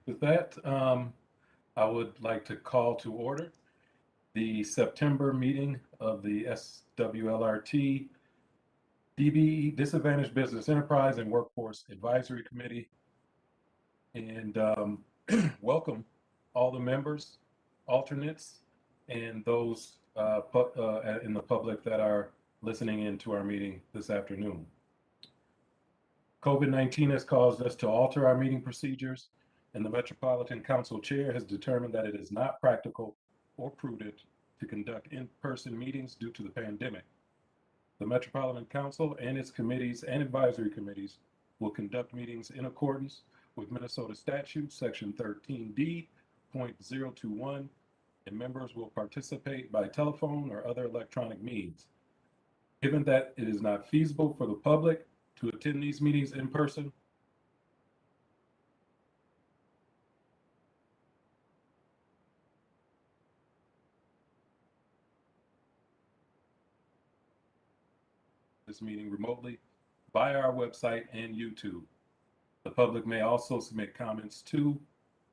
With that, I would like to call to order the September meeting of the SWLRT DBE Disadvantaged Business Enterprise and Workforce Advisory Committee. And welcome all the members, alternates, and those in the public that are listening in to our meeting this afternoon. COVID-19 has caused us to alter our meeting procedures, and the Metropolitan Council Chair has determined that it is not practical or prudent to conduct in-person meetings due to the pandemic. The Metropolitan Council and its committees and advisory committees will conduct meetings in accordance with Minnesota Statute Section 13D.021, and members will participate by telephone or other electronic means. Given that it is not feasible for the public to attend these meetings in person, this meeting remotely via our website and YouTube. The public may also submit comments to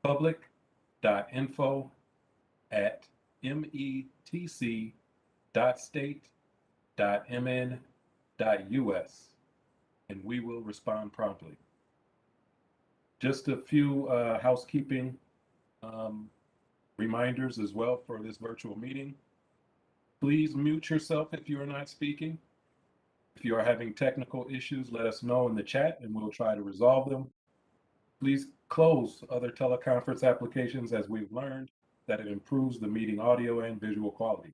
public.info@metc.state.mn.us, and we will respond promptly. Just a few housekeeping reminders as well for this virtual meeting. Please mute yourself if you are not speaking. If you are having technical issues, let us know in the chat and we'll try to resolve them. Please close other teleconference applications, as we've learned that it improves the meeting audio and visual quality.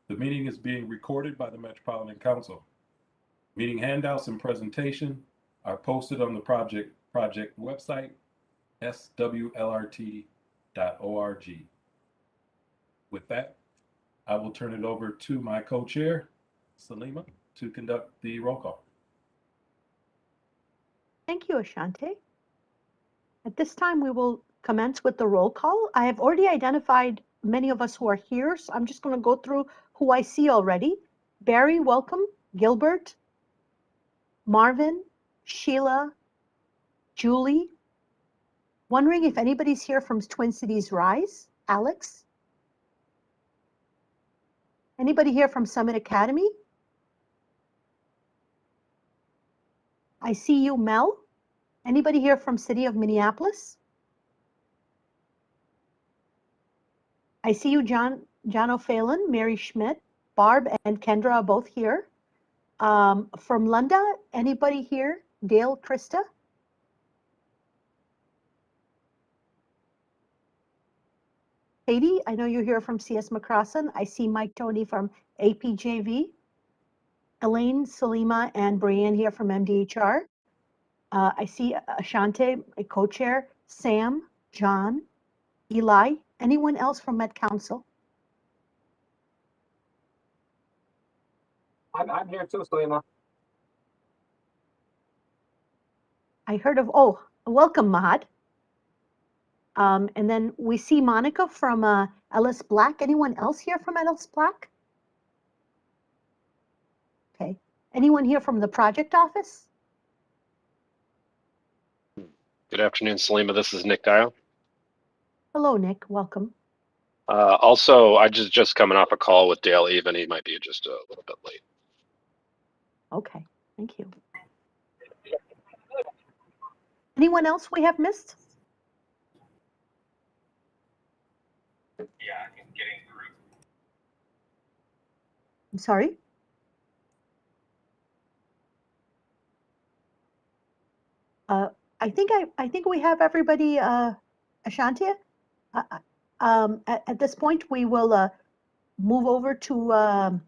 The meeting is being recorded by the Metropolitan Council. Meeting handouts and presentation are posted on the project website, swlrt.org. With that, I will turn it over to my co-chair, Salima, to conduct the roll call. Thank you, Ashante. At this time, we will commence with the roll call. I have already identified many of us who are here, so I'm just going to go through who I see already. Barry, welcome. Gilbert, Marvin, Sheila, Julie. Wondering if anybody's here from Twin Cities Rise. Alex. Anybody here from Summit Academy? I see you, Mel. Anybody here from City of Minneapolis? I see you, John O'Phelan, Mary Schmidt, Barb and Kendra are both here. From Lunda, anybody here? Dale, Krista? Katie, I know you're here from CS McCrossan. I see Mike Tony from APJV. Elaine, Salima, and Brianne here from MDHR. I see Ashante, a co-chair, Sam, John, Eli. Anyone else from Met Council? I'm here too, Salima. I heard of, welcome, Mahad. And then we see Monica from Ellis Black. Anyone else here from Ellis Black? Okay. Anyone here from the project office? Good afternoon, Salima. This is Nick Dial. Hello, Nick. Welcome. Also, I just coming off a call with Dale Even. He might be just a little bit late. Okay, thank you. Anyone else we have missed? Yeah, I'm getting through. I'm sorry? I think we have everybody, Ashantia. At this point, we will move over to,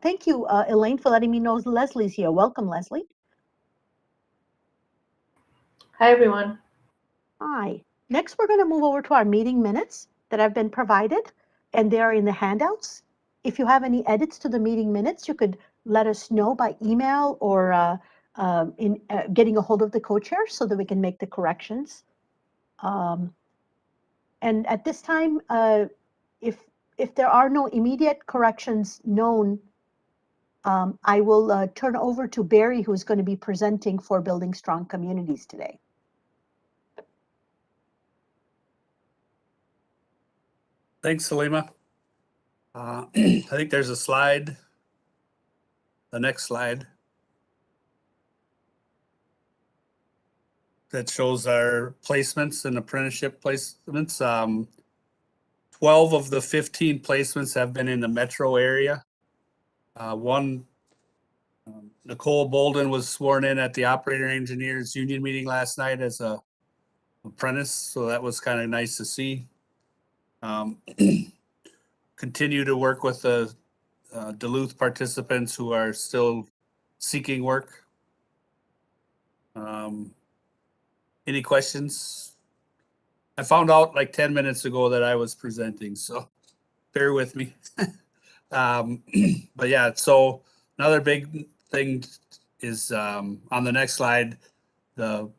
thank you, Elaine, for letting me know Leslie's here. Welcome, Leslie. Hi, everyone. Hi. Next, we're going to move over to our meeting minutes that have been provided, and they are in the handouts. If you have any edits to the meeting minutes, you could let us know by email or getting a hold of the co-chair so that we can make the corrections. And at this time, if there are no immediate corrections known, I will turn over to Barry, who's going to be presenting for Building Strong Communities today. Thanks, Salima. I think there's a slide, the next slide, that shows our placements and apprenticeship placements. 12 of the 15 placements have been in the metro area. One, Nicole Bolden was sworn in at the operator engineers union meeting last night as a apprentice, so that was kind of nice to see. Continue to work with the Duluth participants who are still seeking work. Any questions? I found out like 10 minutes ago that I was presenting, so bear with me. But yeah, so another big thing is on the next slide, the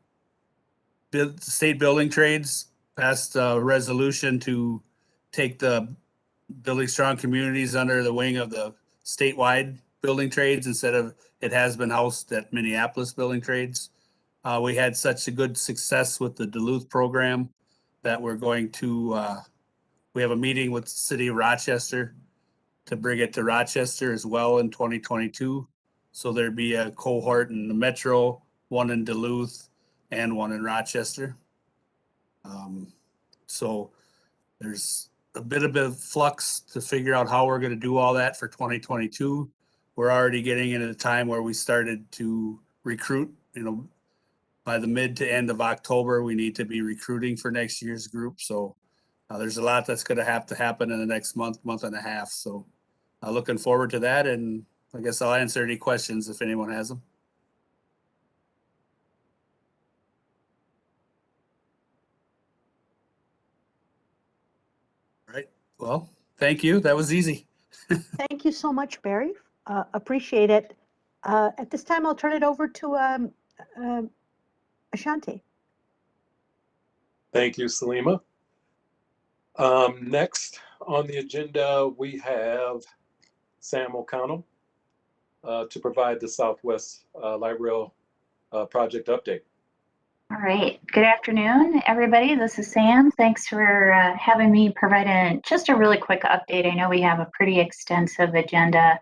state building trades passed a resolution to take the Building Strong Communities under the wing of the statewide building trades instead of it has been housed at Minneapolis building trades. We had such a good success with the Duluth program that we're going to, we have a meeting with the city of Rochester to bring it to Rochester as well in 2022. So there'd be a cohort in the metro, one in Duluth, and one in Rochester. So there's a bit of flux to figure out how we're going to do all that for 2022. We're already getting into the time where we started to recruit, by the mid to end of October, we need to be recruiting for next year's group. So there's a lot that's going to happen in the next month and a half. So looking forward to that. And I guess I'll answer any questions if anyone has them. Right. Well, thank you. That was easy. Thank you so much, Barry. Appreciate it. At this time, I'll turn it over to Ashanti. Thank you, Salima. Next on the agenda, we have Sam O'Connell to provide the Southwest Light Rail project update. All right. Good afternoon, everybody. This is Sam. Thanks for having me provide just a really quick update. I know we have a pretty extensive agenda,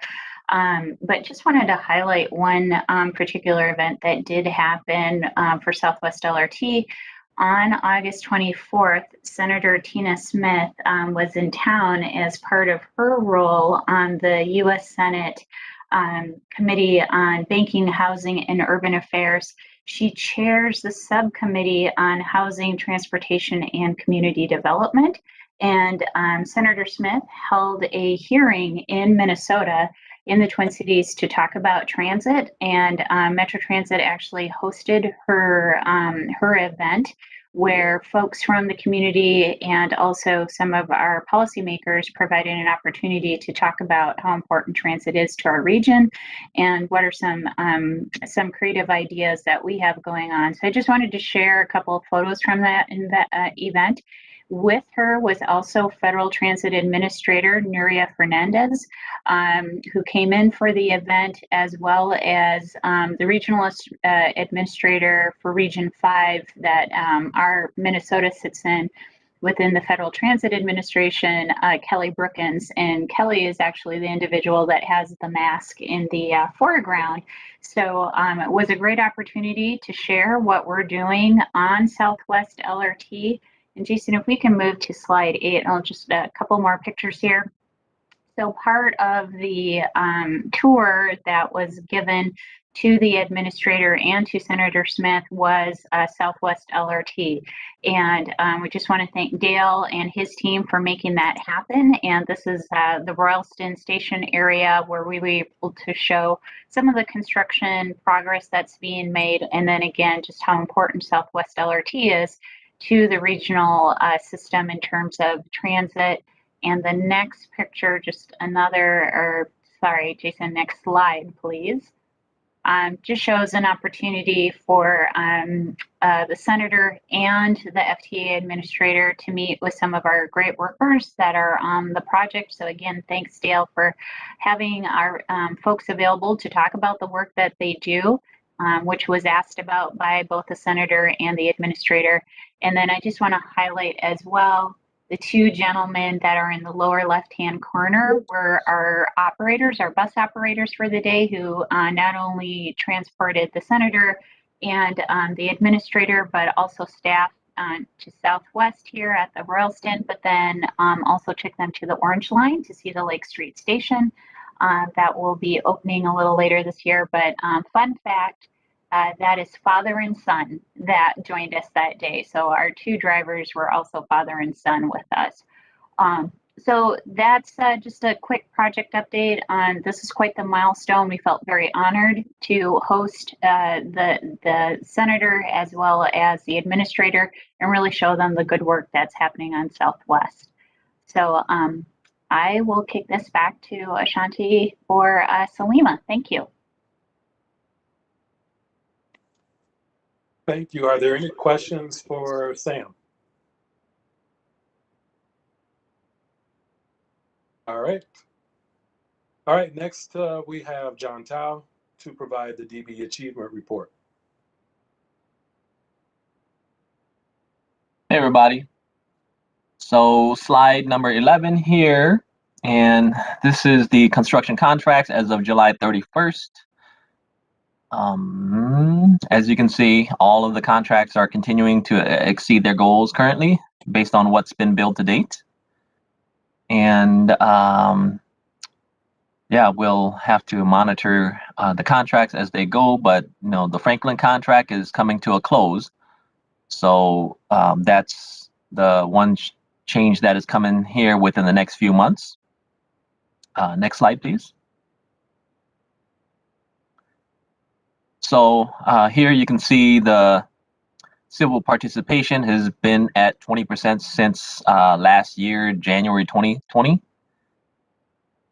but just wanted to highlight one particular event that did happen for Southwest LRT. On August 24th, Senator Tina Smith was in town as part of her role on the U.S. Senate Committee on Banking, Housing, and Urban Affairs. She chairs the subcommittee on housing, transportation, and community development. And Senator Smith held a hearing in Minnesota in the Twin Cities to talk about transit. And Metro Transit actually hosted her event, where folks from the community and also some of our policymakers provided an opportunity to talk about how important transit is to our region and what are some creative ideas that we have going on. So I just wanted to share a couple of photos from that event. With her was also Federal Transit Administrator Nuria Fernandez, who came in for the event, as well as the Regional Administrator for Region 5 that our Minnesota sits in within the Federal Transit Administration, Kelly Brookins. And Kelly is actually the individual that has the mask in the foreground. So it was a great opportunity to share what we're doing on Southwest LRT. And Jason, if we can move to slide 8, I'll just a couple more pictures here. So part of the tour that was given to the administrator and to Senator Smith was Southwest LRT. And we just want to thank Dale and his team for making that happen. And this is the Royalston Station area where we were able to show some of the construction progress that's being made. And then again, just how important Southwest LRT is to the regional system in terms of transit. And the next picture, just sorry, Jason, next slide, please. Just shows an opportunity for the senator and the FTA administrator to meet with some of our great workers that are on the project. So again, thanks Dale for having our folks available to talk about the work that they do. Which was asked about by both the senator and the administrator. And then I just want to highlight as well The two gentlemen that are in the lower left-hand corner were our operators, our bus operators for the day, who not only transported the senator and the administrator, but also staff to Southwest here at the Royalston, but then also took them to the Orange Line to see the Lake Street Station. That will be opening a little later this year. But fun fact, that is father and son that joined us that day. So our two drivers were also father and son with us. So that's just a quick project update on, this is quite the milestone. We felt very honored to host the senator as well as the administrator and really show them the good work that's happening on Southwest. So I will kick this back to Ashanti or Salima. Thank you. Thank you. Are there any questions for Sam? All right. All right, next we have John Tao to provide the DBE Achievement Report. Hey everybody. So slide number 11 here, and this is the construction contracts as of July 31st. As you can see, all of the contracts are continuing to exceed their goals currently based on what's been billed to date. And yeah, we'll have to monitor the contracts as they go, but you know, the Franklin contract is coming to a close. So that's the one change that is coming here within the next few months. Next slide, please. So here you can see the civil participation has been at 20% since last year, January 2020.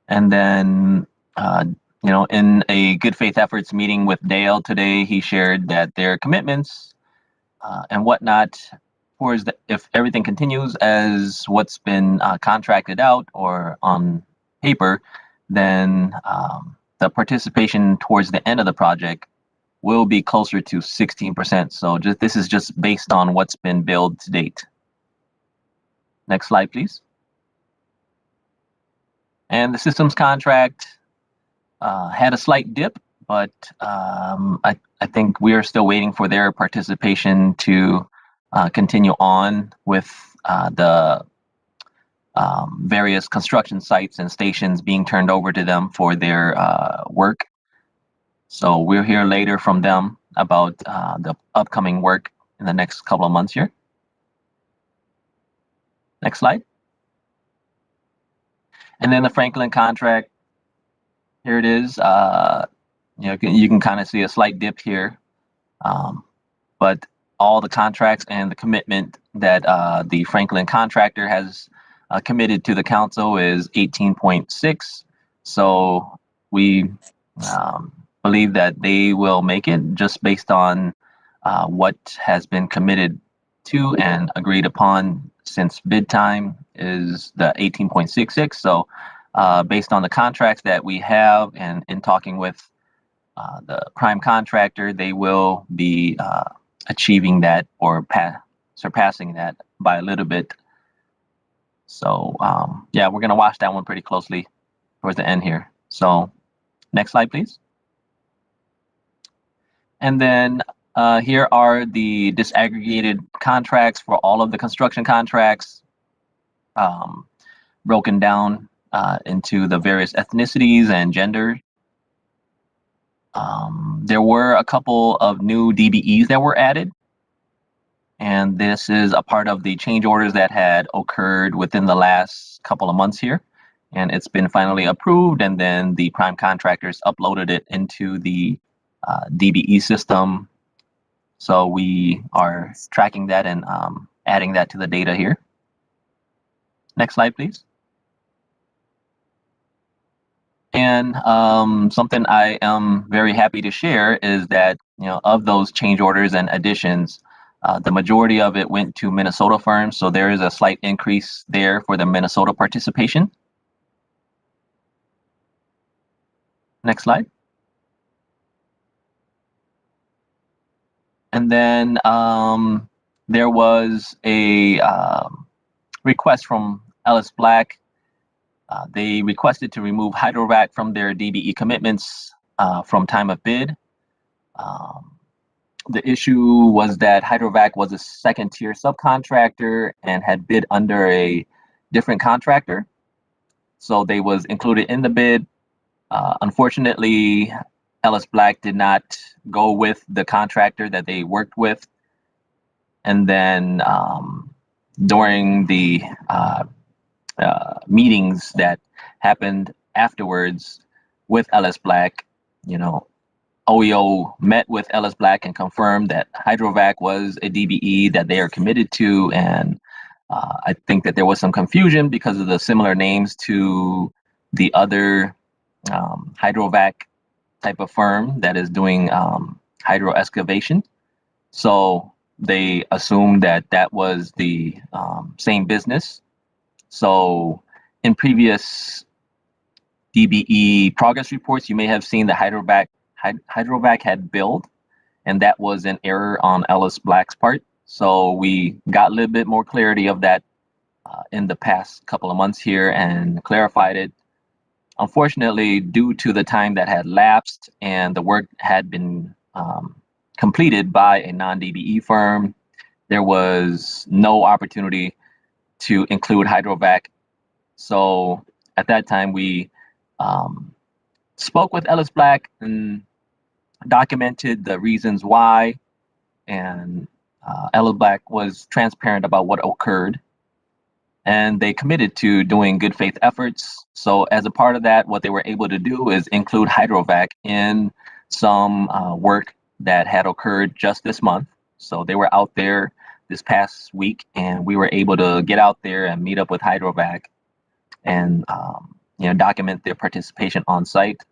And then, you know, in a good faith efforts meeting with Dale today, he shared that their commitments and whatnot, towards if everything continues as what's been contracted out or on paper, then the participation towards the end of the project will be closer to 16%. So this is just based on what's been billed to date. Next slide, please. And the systems contract had a slight dip, but I think we are still waiting for their participation to continue on with the various construction sites and stations being turned over to them for their work. So we'll hear later from them about the upcoming work in the next couple of months here. Next slide. And then the Franklin contract, here it is. You can kind of see a slight dip here, but all the contracts and the commitment that the Franklin contractor has committed to the council is 18.6. So we believe that they will make it just based on what has been committed to and agreed upon since bid time is the 18.66. So based on the contracts that we have and in talking with the prime contractor, they will be achieving that or surpassing that by a little bit. So yeah, we're going to watch that one pretty closely towards the end here. So next slide, please. And then here are the disaggregated contracts for all of the construction contracts, broken down into the various ethnicities and gender. There were a couple of new DBEs that were added. And this is a part of the change orders that had occurred within the last couple of months here. And it's been finally approved. And then the prime contractors uploaded it into the DBE system. So we are tracking that and adding that to the data here. Next slide, please. And something I am very happy to share is that, you know, of those change orders and additions, the majority of it went to Minnesota firms. So there is a slight increase there for the Minnesota participation. Next slide. And then there was a request from Ellis Black. They requested to remove Hydrovac from their DBE commitments from time of bid. The issue was that Hydrovac was a second-tier subcontractor and had bid under a different contractor. So they was included in the bid. Unfortunately, Ellis Black did not go with the contractor that they worked with. And then during the meetings that happened afterwards with Ellis Black, OEO met with Ellis Black and confirmed that Hydrovac was a DBE that they are committed to. And I think that there was some confusion because of the similar names to the other Hydrovac type of firm that is doing hydro excavation. So they assumed that that was the same business. So in previous DBE progress reports, you may have seen the Hydrovac had billed, and that was an error on Ellis Black's part. So we got a little bit more clarity of that in the past couple of months here and clarified it. Unfortunately, due to the time that had lapsed and the work had been completed by a non-DBE firm, there was no opportunity to include Hydrovac. So at that time, we spoke with Ellis Black and documented the reasons why, and Ellis Black was transparent about what occurred, and they committed to doing good faith efforts. So as a part of that, what they were able to do is include Hydrovac in some work that had occurred just this month. So they were out there this past week, and we were able to get out there and meet up with Hydrovac and document their participation on site.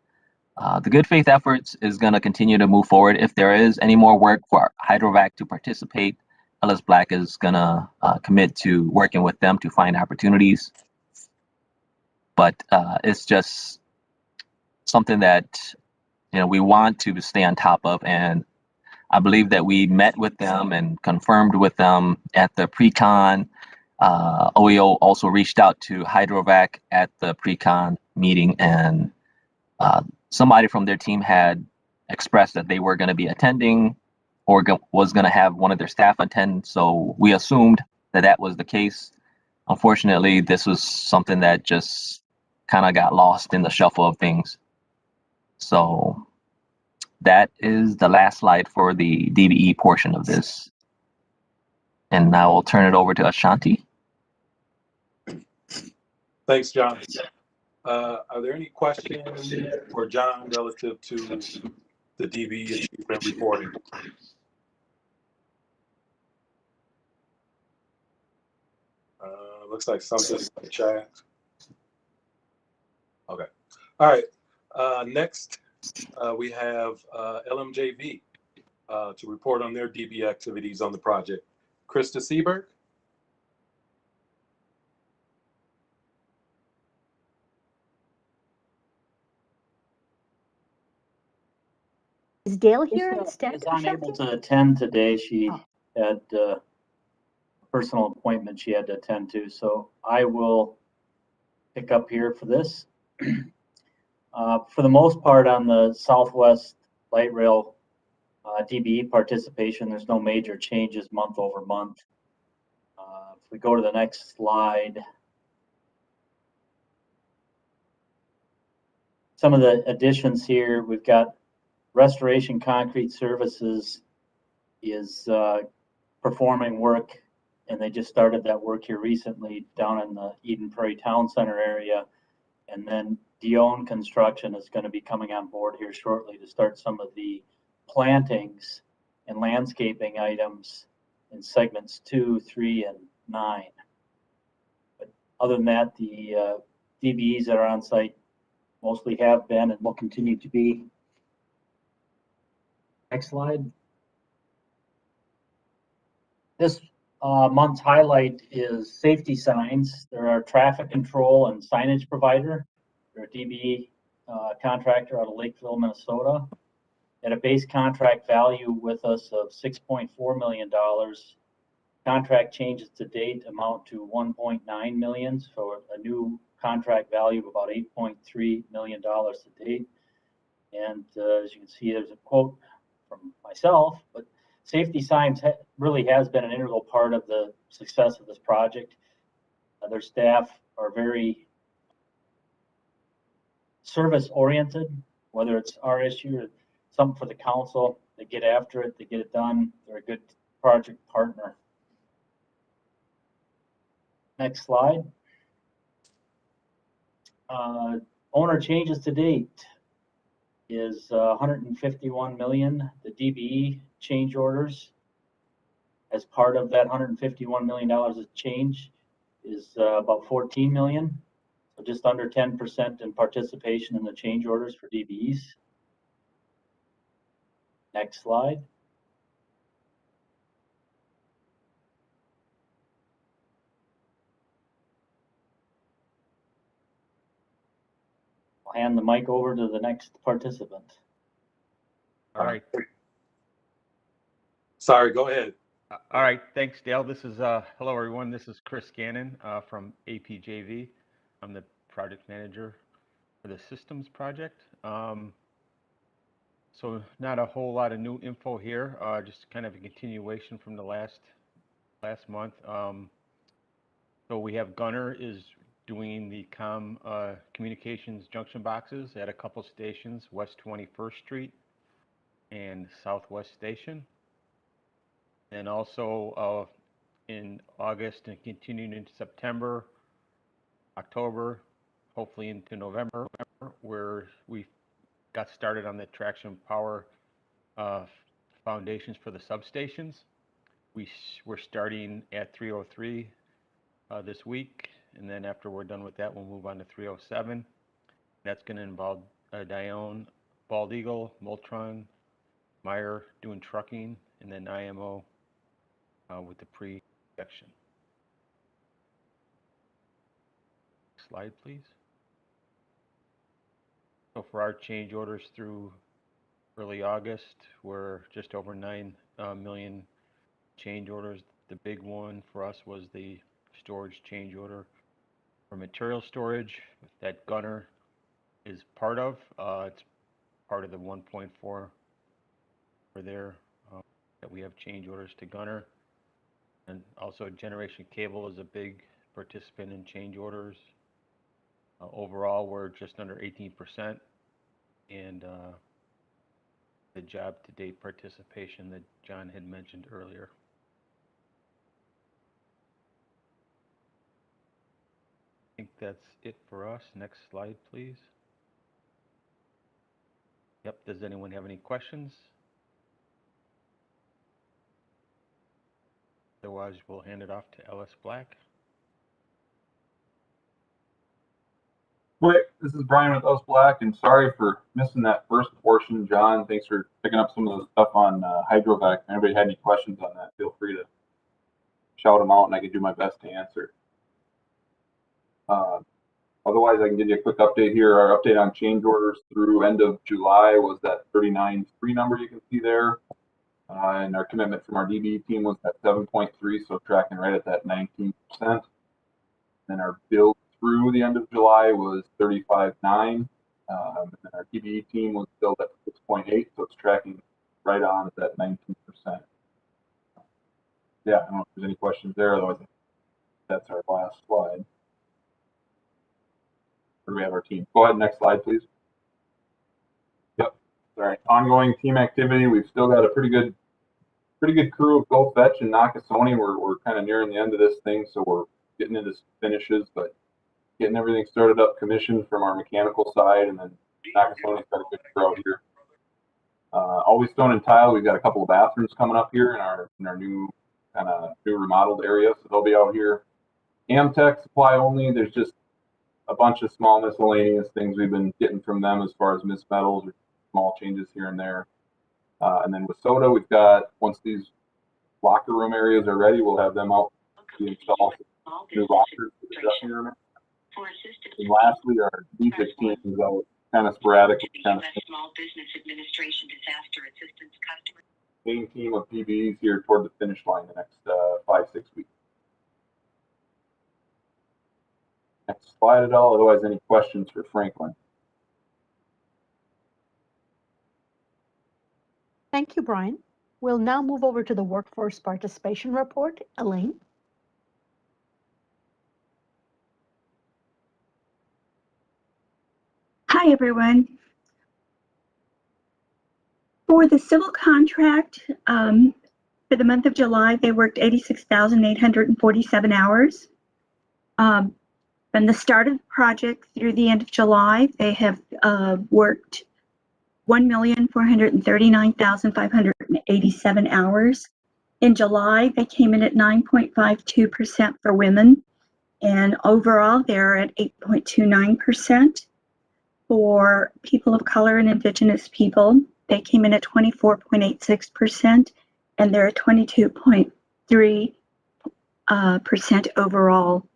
The good faith efforts is going to continue to move forward. If there is any more work for Hydrovac to participate, Ellis Black is going to commit to working with them to find opportunities. But it's just something that we want to stay on top of, and I believe that we met with them and confirmed with them at the pre-con. OEO also reached out to Hydrovac at the pre-con meeting, and somebody from their team had expressed that they were going to be attending or was going to have one of their staff attend. So we assumed that that was the case. Unfortunately, this was something that just kind of got lost in the shuffle of things. So that is the last slide for the DBE portion of this. And now I'll turn it over to Ashanti. Thanks, John. Are there any questions for John relative to the DBE achievement reporting? Looks like something in the chat. Okay. All right. Next, we have LMJV to report on their DBE activities on the project. Krista Seberg. Is Dale here Krista instead? is unable Ashanti? to attend today. She Oh. had a personal appointment she had to attend to, so I will pick up here for this. For the most part, on the Southwest Light Rail DBE participation, there's no major changes month over month. If we go to the next slide, some of the additions here, we've got Restoration Concrete Services is performing work, and they just started that work here recently down in the Eden Prairie Town Center area. And then Dion Construction is going to be coming on board here shortly to start some of the plantings and landscaping items in segments 2, 3, and 9. But other than that, the DBEs that are on site mostly have been and will continue to be. Next slide. This month's highlight is safety signs. They're our traffic control and signage provider. They're a DBE contractor out of Lakeville, Minnesota. At a base contract value with us of $6.4 million, Contract changes to date amount to 1.9 million, so a new contract value of about $8.3 million to date. And as you can see, there's a quote from myself, but safety signs really has been an integral part of the success of this project. Their staff are very service oriented, whether it's our issue or something for the council. They get after it, they get it done. They're a good project partner. Next slide. Owner changes to date is 151 million. The DBE change orders as part of that $151 million of change is about 14 million. So just under 10% in participation in the change orders for DBEs. Next slide. I'll hand the mic over to the next participant. All right. Sorry, go ahead. All right. Thanks, Dale. This is hello, everyone. This is Chris Gannon from APJV. I'm the project manager for the systems project. So not a whole lot of new info here, just kind of a continuation from the last month. So we have Gunner is doing the communications junction boxes at a couple stations, West 21st Street and Southwest Station. And also in August and continuing into September, October, hopefully into November, where we got started on the traction power foundations for the substations. We're starting at 303 this week, and then after we're done with that, we'll move on to 307. That's going to involve Dione, Bald Eagle, Moltron, Meyer doing trucking, and then IMO with the pre-section. Slide, please. So for our change orders through early August, we're just over 9 million change orders. The big one for us was the storage change order for material storage that Gunner is part of. It's part of the 1.4 for there that we have change orders to Gunner. And also Generation Cable is a big participant in change orders. Overall, we're just under 18%. And the job to date participation that John had mentioned earlier. I think that's it for us. Next slide, please. Yep, does anyone have any questions? Otherwise, we'll hand it off to Ellis Black. Wait, this is Brian with Us Black, and sorry for missing that first portion. John, thanks for picking up some of the stuff on hydrovac. If anybody had any questions on that, feel free to shout them out, and I can do my best to answer. Otherwise, I can give you a quick update here. Our update on change orders through end of July was that 39.3 number you can see there. And our commitment from our DBE team was at 7.3, so tracking right at that 19%. Then our build through the end of July was 35.9. And our DBE team was built at 6.8, so it's tracking right on at that 19%. Yeah, I don't know if there's any questions there, otherwise that's our last slide. Where do we have our team? Go ahead, next slide, please. Yep. All right, ongoing team activity. We've still got a pretty good crew of Gulf Fetch and Nakasone. We're kind of nearing the end of this thing, so we're getting into finishes, but getting everything started up, commissioned from our mechanical side, and then Nakasone's got a good crew out here. Always Stone and Tile. We've got a couple of bathrooms coming up here in our new kind of new remodeled area, so they'll be out here. Amtech supply only. There's just a bunch of small miscellaneous things we've been getting from them as far as mismetals or small changes here and there. And then with Soda, we've got, once these locker room areas are ready, we'll have them out to install new lockers for the dressing room. And lastly, our D15 is out kind of sporadic. Kind of small business administration disaster assistance customer. main team of DBEs here toward the finish line the next 5-6 weeks. Next slide at all. Otherwise, any questions for Franklin? Thank you, Brian. We'll now move over to the workforce participation report. Elaine? Hi, everyone. For the civil contract, for the month of July, they worked 86,847 hours. From the start of the project through the end of July, they have worked 1,439,587 hours. In July, they came in at 9.52% for women, and overall, they're at 8.29%. For people of color and Indigenous people, they came in at 24.86%, and they're at 22.3% overall.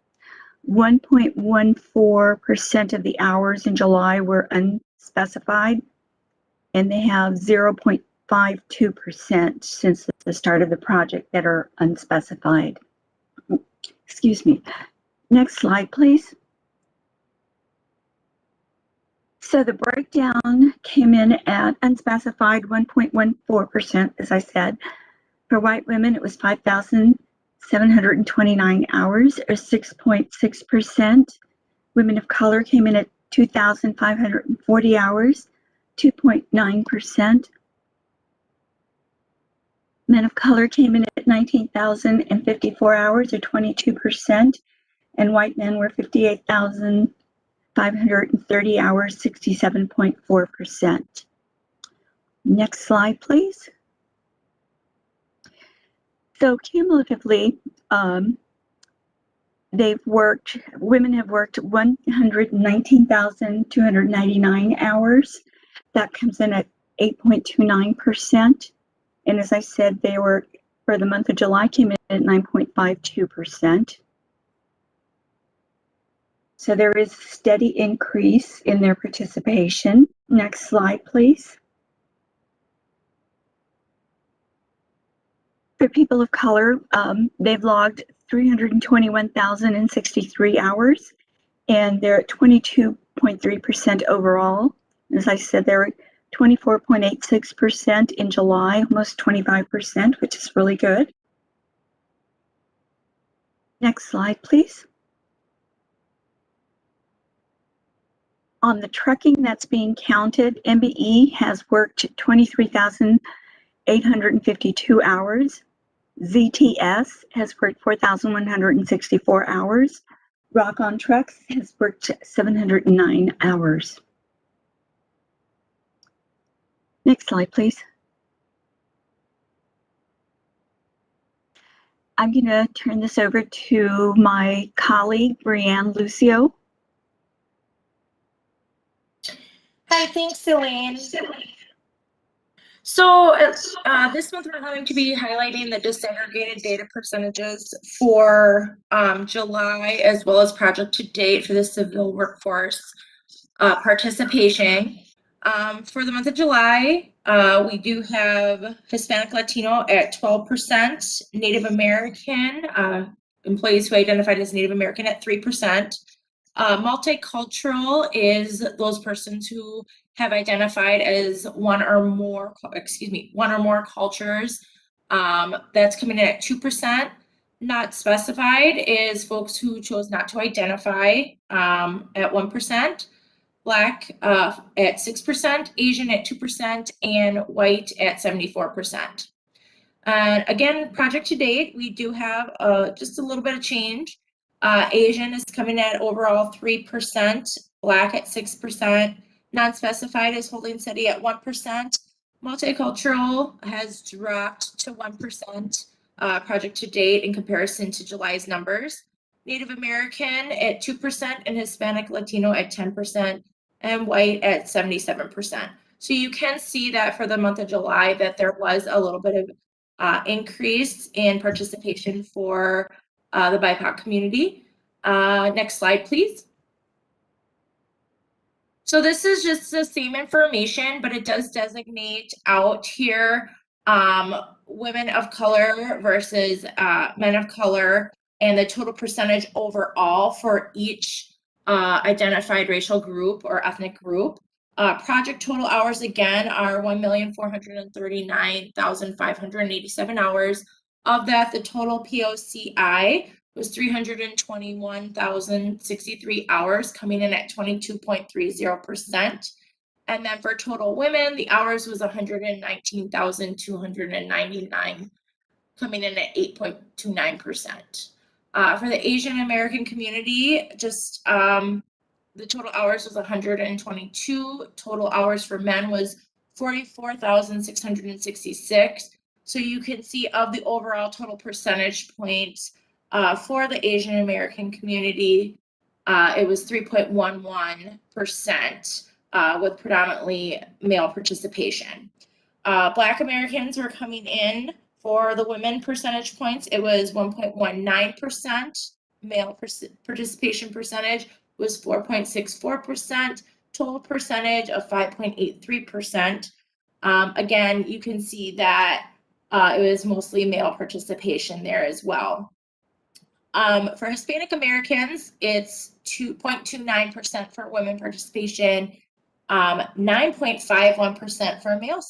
1.14% of the hours in July were unspecified, and they have 0.52% since the start of the project that are unspecified. Excuse me. Next slide, please. So the breakdown came in at unspecified 1.14%, as I said. For white women, it was 5,729 hours, or 6.6%. Women of color came in at 2,540 hours, 2.9%. Men of color came in at 19,054 hours, or 22%. And white men were 58,530 hours, 67.4%. Next slide, please. So cumulatively, women have worked 119,299 hours. That comes in at 8.29%. And as I said, they were, for the month of July, came in at 9.52%. So there is a steady increase in their participation. Next slide, please. For people of color, they've logged 321,063 hours, and they're at 22.3% overall. As I said, they're 24.86% in July, almost 25%, which is really good. Next slide, please. On the trucking that's being counted, MBE has worked 23,852 hours. ZTS has worked 4,164 hours. Rock on Trucks has worked 709 hours. Next slide, please. I'm going to turn this over to my colleague, Brianne Lucio. Hi, thanks, Elaine. So this month we're going to be highlighting the disaggregated data percentages for July, as well as project to date for the civil workforce participation. For the month of July, we do have Hispanic Latino at 12%, Native American, employees who identified as Native American at 3%. Multicultural is those persons who have identified as one or more cultures. That's coming in at 2%. Not specified is folks who chose not to identify at 1%. Black at 6%, Asian at 2%, and white at 74%. Again, project to date, we do have just a little bit of change. Asian is coming at overall 3%, Black at 6%, non-specified is holding steady at 1%, multicultural has dropped to 1% project to date in comparison to July's numbers. Native American at 2% and Hispanic Latino at 10% and white at 77%. So you can see that for the month of July that there was a little bit of increase in participation for the BIPOC community. Next slide, please. So this is just the same information, but it does designate out here women of color versus men of color, and the total percentage overall for each identified racial group or ethnic group. Project total hours again are 1,439,587 hours. Of that, the total POCI was 321,063 hours, coming in at 22.30%. And then for total women, the hours was 119,299, coming in at 8.29%. For the Asian American community, just the total hours was 122. Total hours for men was 44,666. So you can see of the overall total percentage points for the Asian American community, it was 3.11%. With predominantly male participation. Black Americans were coming in for the women percentage points. It was 1.19%. Male participation percentage was 4.64%. Total percentage of 5.83%. Again, you can see that it was mostly male participation there as well. For Hispanic Americans, it's 2.29% for women participation, 9.51% for male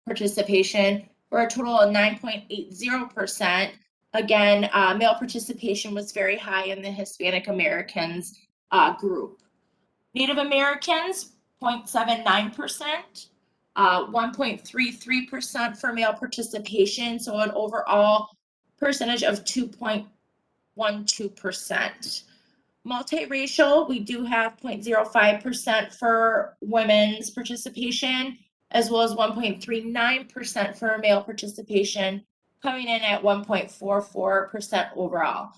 participation, for a total of 9.80%. Again, male participation was very high in the Hispanic Americans group. Native Americans, 0.79%, 1.33% for male participation, so an overall percentage of 2.12%. Multiracial, we do have 0.05% for women's participation, as well as 1.39% for male participation, coming in at 1.44% overall.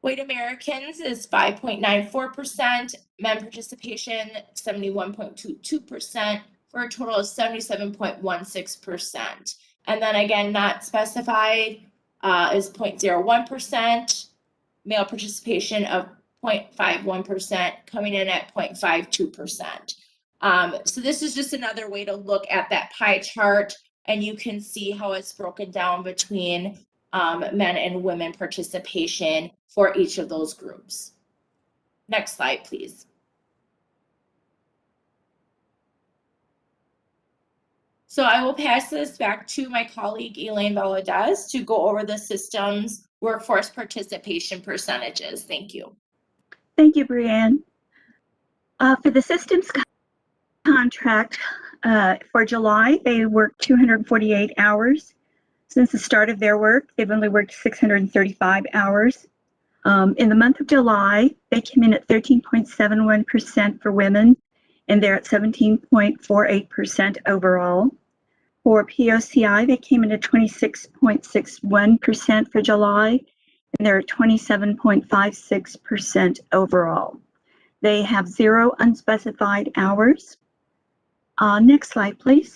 White Americans is 5.94%, men participation 71.22%, for a total of 77.16%. And then again, not specified is 0.01%, male participation of 0.51%, coming in at 0.52%. So this is just another way to look at that pie chart, and you can see how it's broken down between men and women participation for each of those groups. Next slide, please. So I will pass this back to my colleague Elaine Valadez to go over the system's workforce participation percentages. Thank you. Thank you, Brianne. For the systems contract for July, they worked 248 hours. Since the start of their work, they've only worked 635 hours. In the month of July, they came in at 13.71% for women, and they're at 17.48% overall. For POCI, they came in at 26.61% for July, and they're at 27.56% overall. They have 0 unspecified hours. Next slide, please.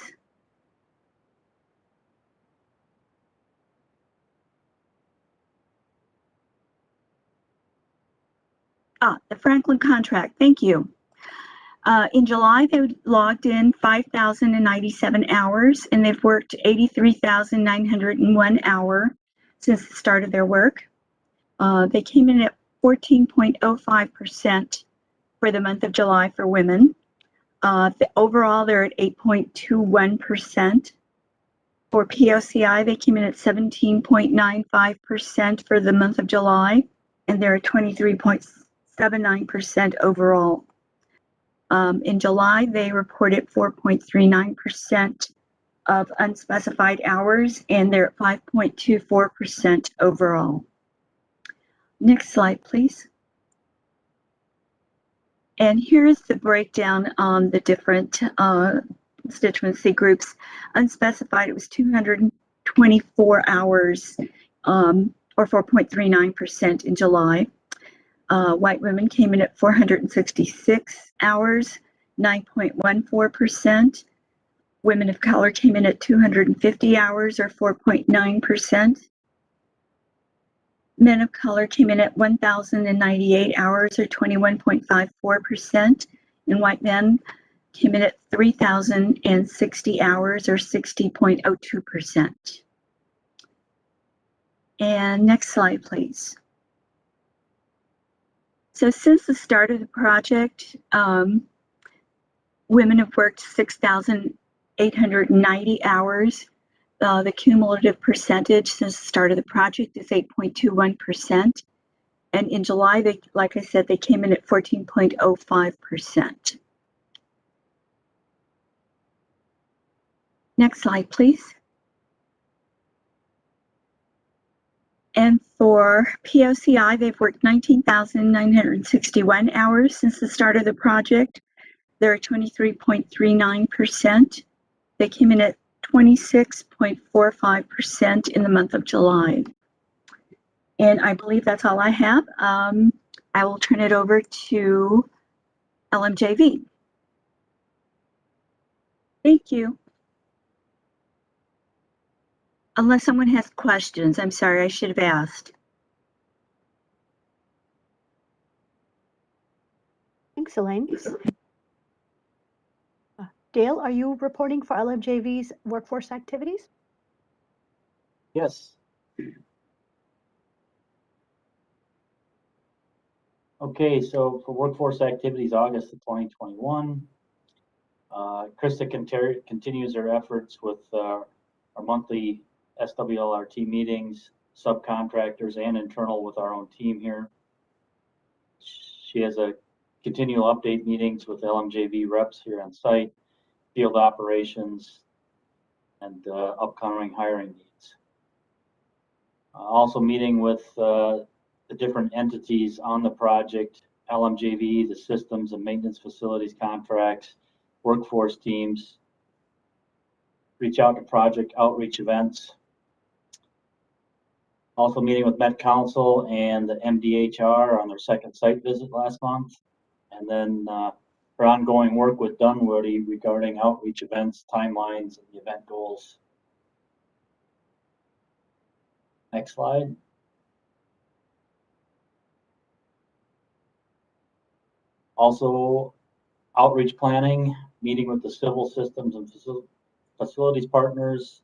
The Franklin contract, thank you. In July, they logged in 5,097 hours, and they've worked 83,901 hours since the start of their work. They came in at 14.05% for the month of July for women. Overall, they're at 8.21%. For POCI, they came in at 17.95% for the month of July, and they're at 23.79% overall. In July, they reported 4.39% of unspecified hours, and they're at 5.24% overall. Next slide, please. And here's the breakdown on the different constituency groups. Unspecified, it was 224 hours, or 4.39% in July. White women came in at 466 hours, 9.14%. Women of color came in at 250 hours, or 4.9%. Men of color came in at 1,098 hours, or 21.54%. And white men came in at 3,060 hours, or 60.02%. And next slide, please. So since the start of the project, women have worked 6,890 hours. The cumulative percentage since the start of the project is 8.21%. And in July, they, like I said, they came in at 14.05%. Next slide, please. And for POCI, they've worked 19,961 hours since the start of the project. They're at 23.39%. They came in at 26.45% in the month of July. And I believe that's all I have. I will turn it over to LMJV. Thank you. Unless someone has questions, I'm sorry, I should have asked. Thanks, Elaine. Dale, are you reporting for LMJV's workforce activities? Yes. Okay, so for workforce activities, August of 2021, Krista continues her efforts with our monthly SWLRT meetings, subcontractors, and internal with our own team here. She has a continual update meetings with LMJV reps here on site, field operations, and upcoming hiring needs. Also meeting with the different entities on the project, LMJV, the systems and maintenance facilities contracts, workforce teams, reach out to project outreach events. Also meeting with Met Council and the MDHR on their second site visit last month. And then her ongoing work with Dunwoody regarding outreach events, timelines, and the event goals. Next slide. Also, outreach planning, meeting with the civil systems and facilities partners,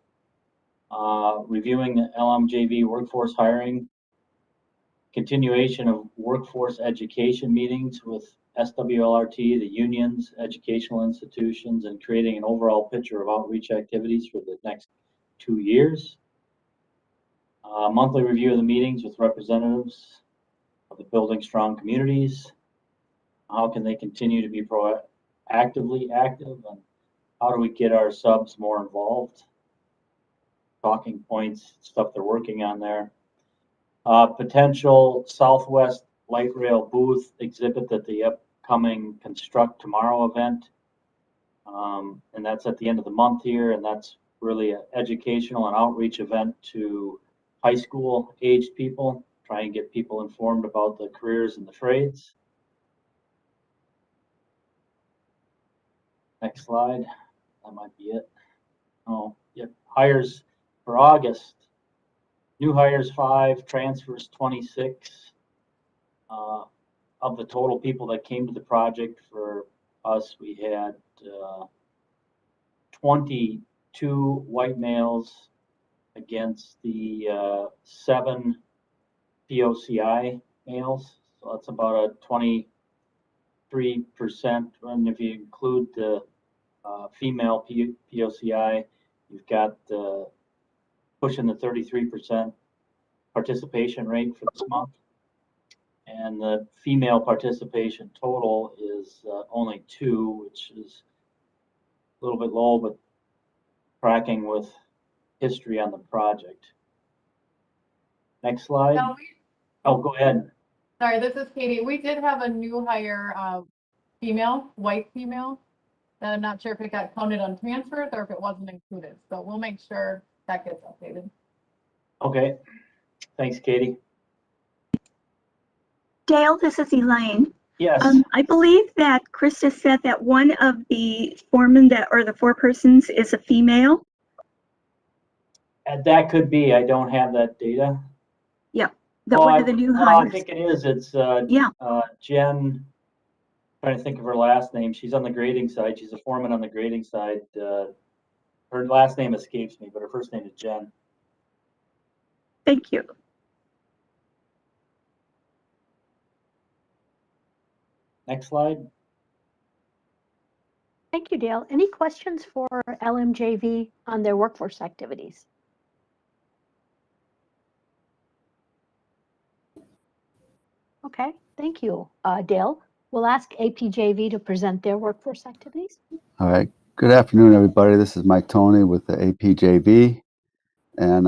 reviewing the LMJV workforce hiring, continuation of workforce education meetings with SWLRT, the unions, educational institutions, and creating an overall picture of outreach activities for the next 2 years. Monthly review of the meetings with representatives of the Building Strong Communities. How can they continue to be proactively active, and how do we get our subs more involved? Talking points, stuff they're working on there. Potential Southwest Light Rail booth exhibit at the upcoming Construct Tomorrow event. And that's at the end of the month here, and that's really an educational and outreach event to high school aged people, try and get people informed about the careers and the trades. Next slide. That might be it. Oh, yep. Hires for August. New hires 5, transfers 26. Of the total people that came to the project for us, we had 22 white males against the 7 POCI males. So that's about a 23%. And if you include the female POCI, you've got pushing the 33% participation rate for this month. And the female participation total is only 2, which is a little bit low, but tracking with history on the project. Next slide. Oh, go ahead. Sorry, this is Katie. We did have a new hire, female, white female. And I'm not sure if it got counted on transfers or if it wasn't included. So we'll make sure that gets updated. Okay. Thanks, Katie. Dale, this is Elaine. Yes. I believe that Krista said that one of the foremen or the forepersons is a female. And that could be. I don't have that data. Yeah, that one of the new hires. I think it is. It's Jen. Trying to think of her last name. She's on the grading side. She's a foreman on the grading side. Her last name escapes me, but her first name is Jen. Thank you. Next slide. Thank you, Dale. Any questions for LMJV on their workforce activities? Okay, thank you, Dale. We'll ask APJV to present their workforce activities. All right. Good afternoon, everybody. This is Mike Tony with the APJV. And,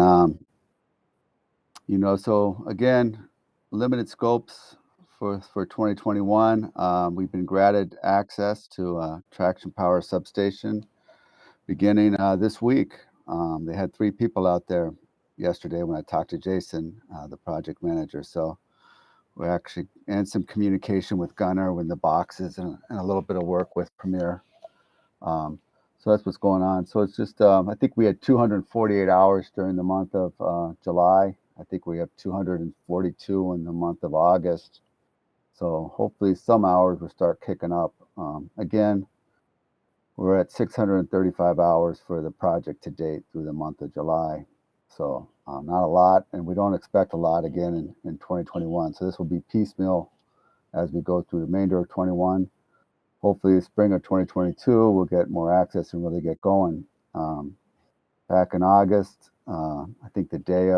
so again, limited scopes for 2021. We've been granted access to traction power substation beginning this week. They had 3 people out there yesterday when I talked to Jason, the project manager. So we're actually, and some communication with Gunner with the boxes and a little bit of work with Premier. So that's what's going on. So it's just, I think we had 248 hours during the month of July. I think we have 242 in the month of August. So hopefully some hours will start kicking up. Again, we're at 635 hours for the project to date through the month of July. So not a lot, and we don't expect a lot again in 2021. So this will be piecemeal as we go through the remainder of 21. Hopefully spring of 2022, we'll get more access and really get going. Back in August, I think the day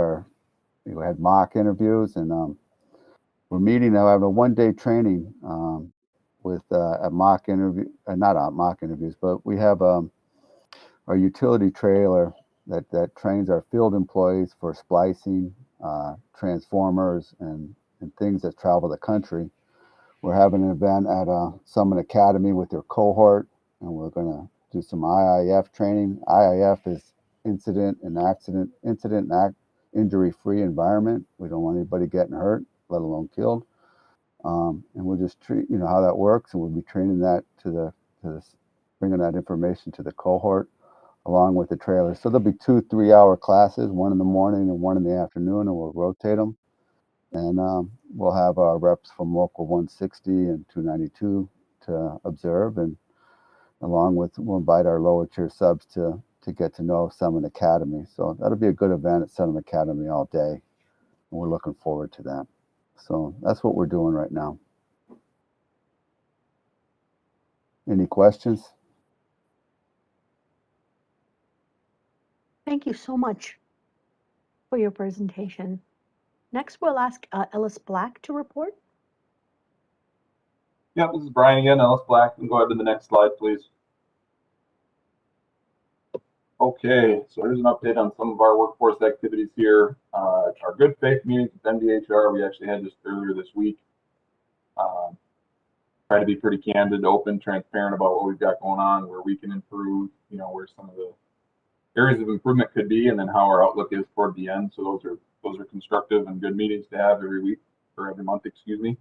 we had mock interviews, and we're meeting now, having a one-day training with a mock interview, not mock interviews, but we have our utility trailer that trains our field employees for splicing, transformers, and things that travel the country. We're having an event at Summit Academy with their cohort, and we're going to do some IIF training. IIF is incident and injury-free environment. We don't want anybody getting hurt, let alone killed. And we'll just treat, how that works, and we'll be training that bringing that information to the cohort along with the trailer. So there'll be 2 3-hour classes, one in the morning and one in the afternoon, and we'll rotate them. And we'll have our reps from local 160 and 292 to observe, and along with, we'll invite our lower tier subs to get to know Summit Academy. So that'll be a good event at Summit Academy all day, and we're looking forward to that. So that's what we're doing right now. Any questions? Thank you so much for your presentation. Next, we'll ask Ellis Black to report. Yeah, this is Brian again, Ellis Black. You can go ahead to the next slide, please. Okay, so here's an update on some of our workforce activities here. Our good faith meetings with MDHR, we actually had just earlier this week. Try to be pretty candid, open, transparent about what we've got going on, where we can improve, where some of the areas of improvement could be, and then how our outlook is toward the end. So those are constructive and good meetings to have every week, or every month, excuse me.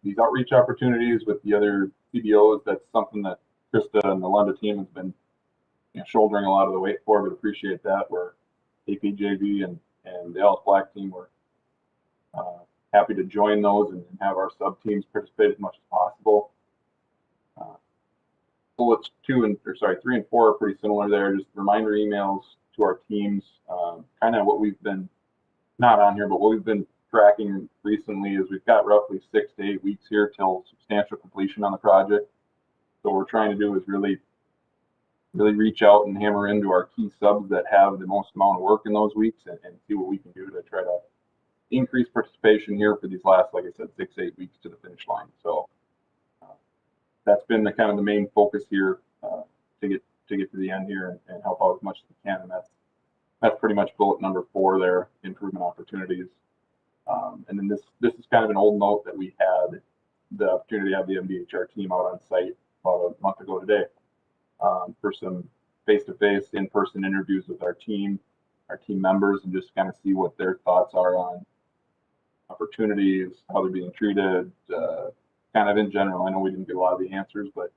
These outreach opportunities with the other CBOs, that's something that Krista and the Lunda team has been shouldering a lot of the weight for, but appreciate that. Where APJV and the Ellis Black team were happy to join those and have our sub teams participate as much as possible. Bullets 3 and 4 are pretty similar there. Just reminder emails to our teams. Kind of what we've been, not on here, but what we've been tracking recently is we've got roughly 6 to 8 weeks here till substantial completion on the project. So what we're trying to do is really reach out and hammer into our key subs that have the most amount of work in those weeks, and see what we can do to try to increase participation here for these last, like I said, 6 to 8 weeks to the finish line. So that's been the kind of the main focus here to get to the end here and help out as much as we can. And that's pretty much bullet number 4 there, improvement opportunities. And then this is kind of an old note that we had the opportunity to have the MDHR team out on site about a month ago today for some face-to-face, in-person interviews with our team members, and just kind of see what their thoughts are on opportunities, how they're being treated, kind of in general. I know we didn't get a lot of the answers, but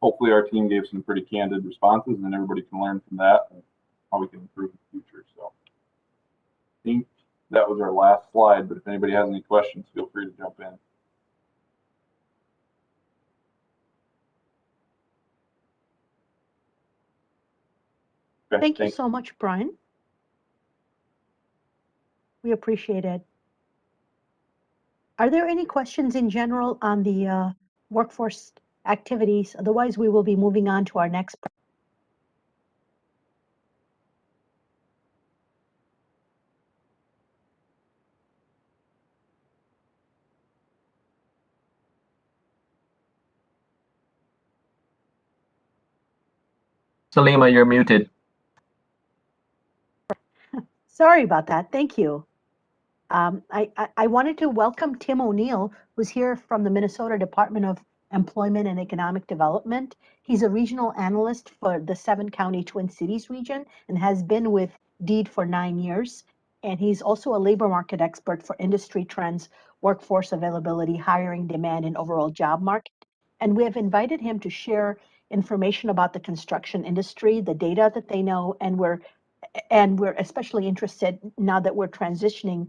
hopefully our team gave some pretty candid responses, and everybody can learn from that and how we can improve in the future. So I think that was our last slide, but if anybody has any questions, feel free to jump in. Okay, Thank you thanks. so much, Brian. We appreciate it. Are there any questions in general on the workforce activities? Otherwise, we will be moving on to our next. Salima, you're muted. Sorry about that. Thank you. I wanted to welcome Tim O'Neill, who's here from the Minnesota Department of Employment and Economic Development. He's a regional analyst for the 7-county Twin Cities region and has been with DEED for 9 years. And he's also a labor market expert for industry trends, workforce availability, hiring demand, and overall job market. And we have invited him to share information about the construction industry, the data that they know, and we're especially interested now that we're transitioning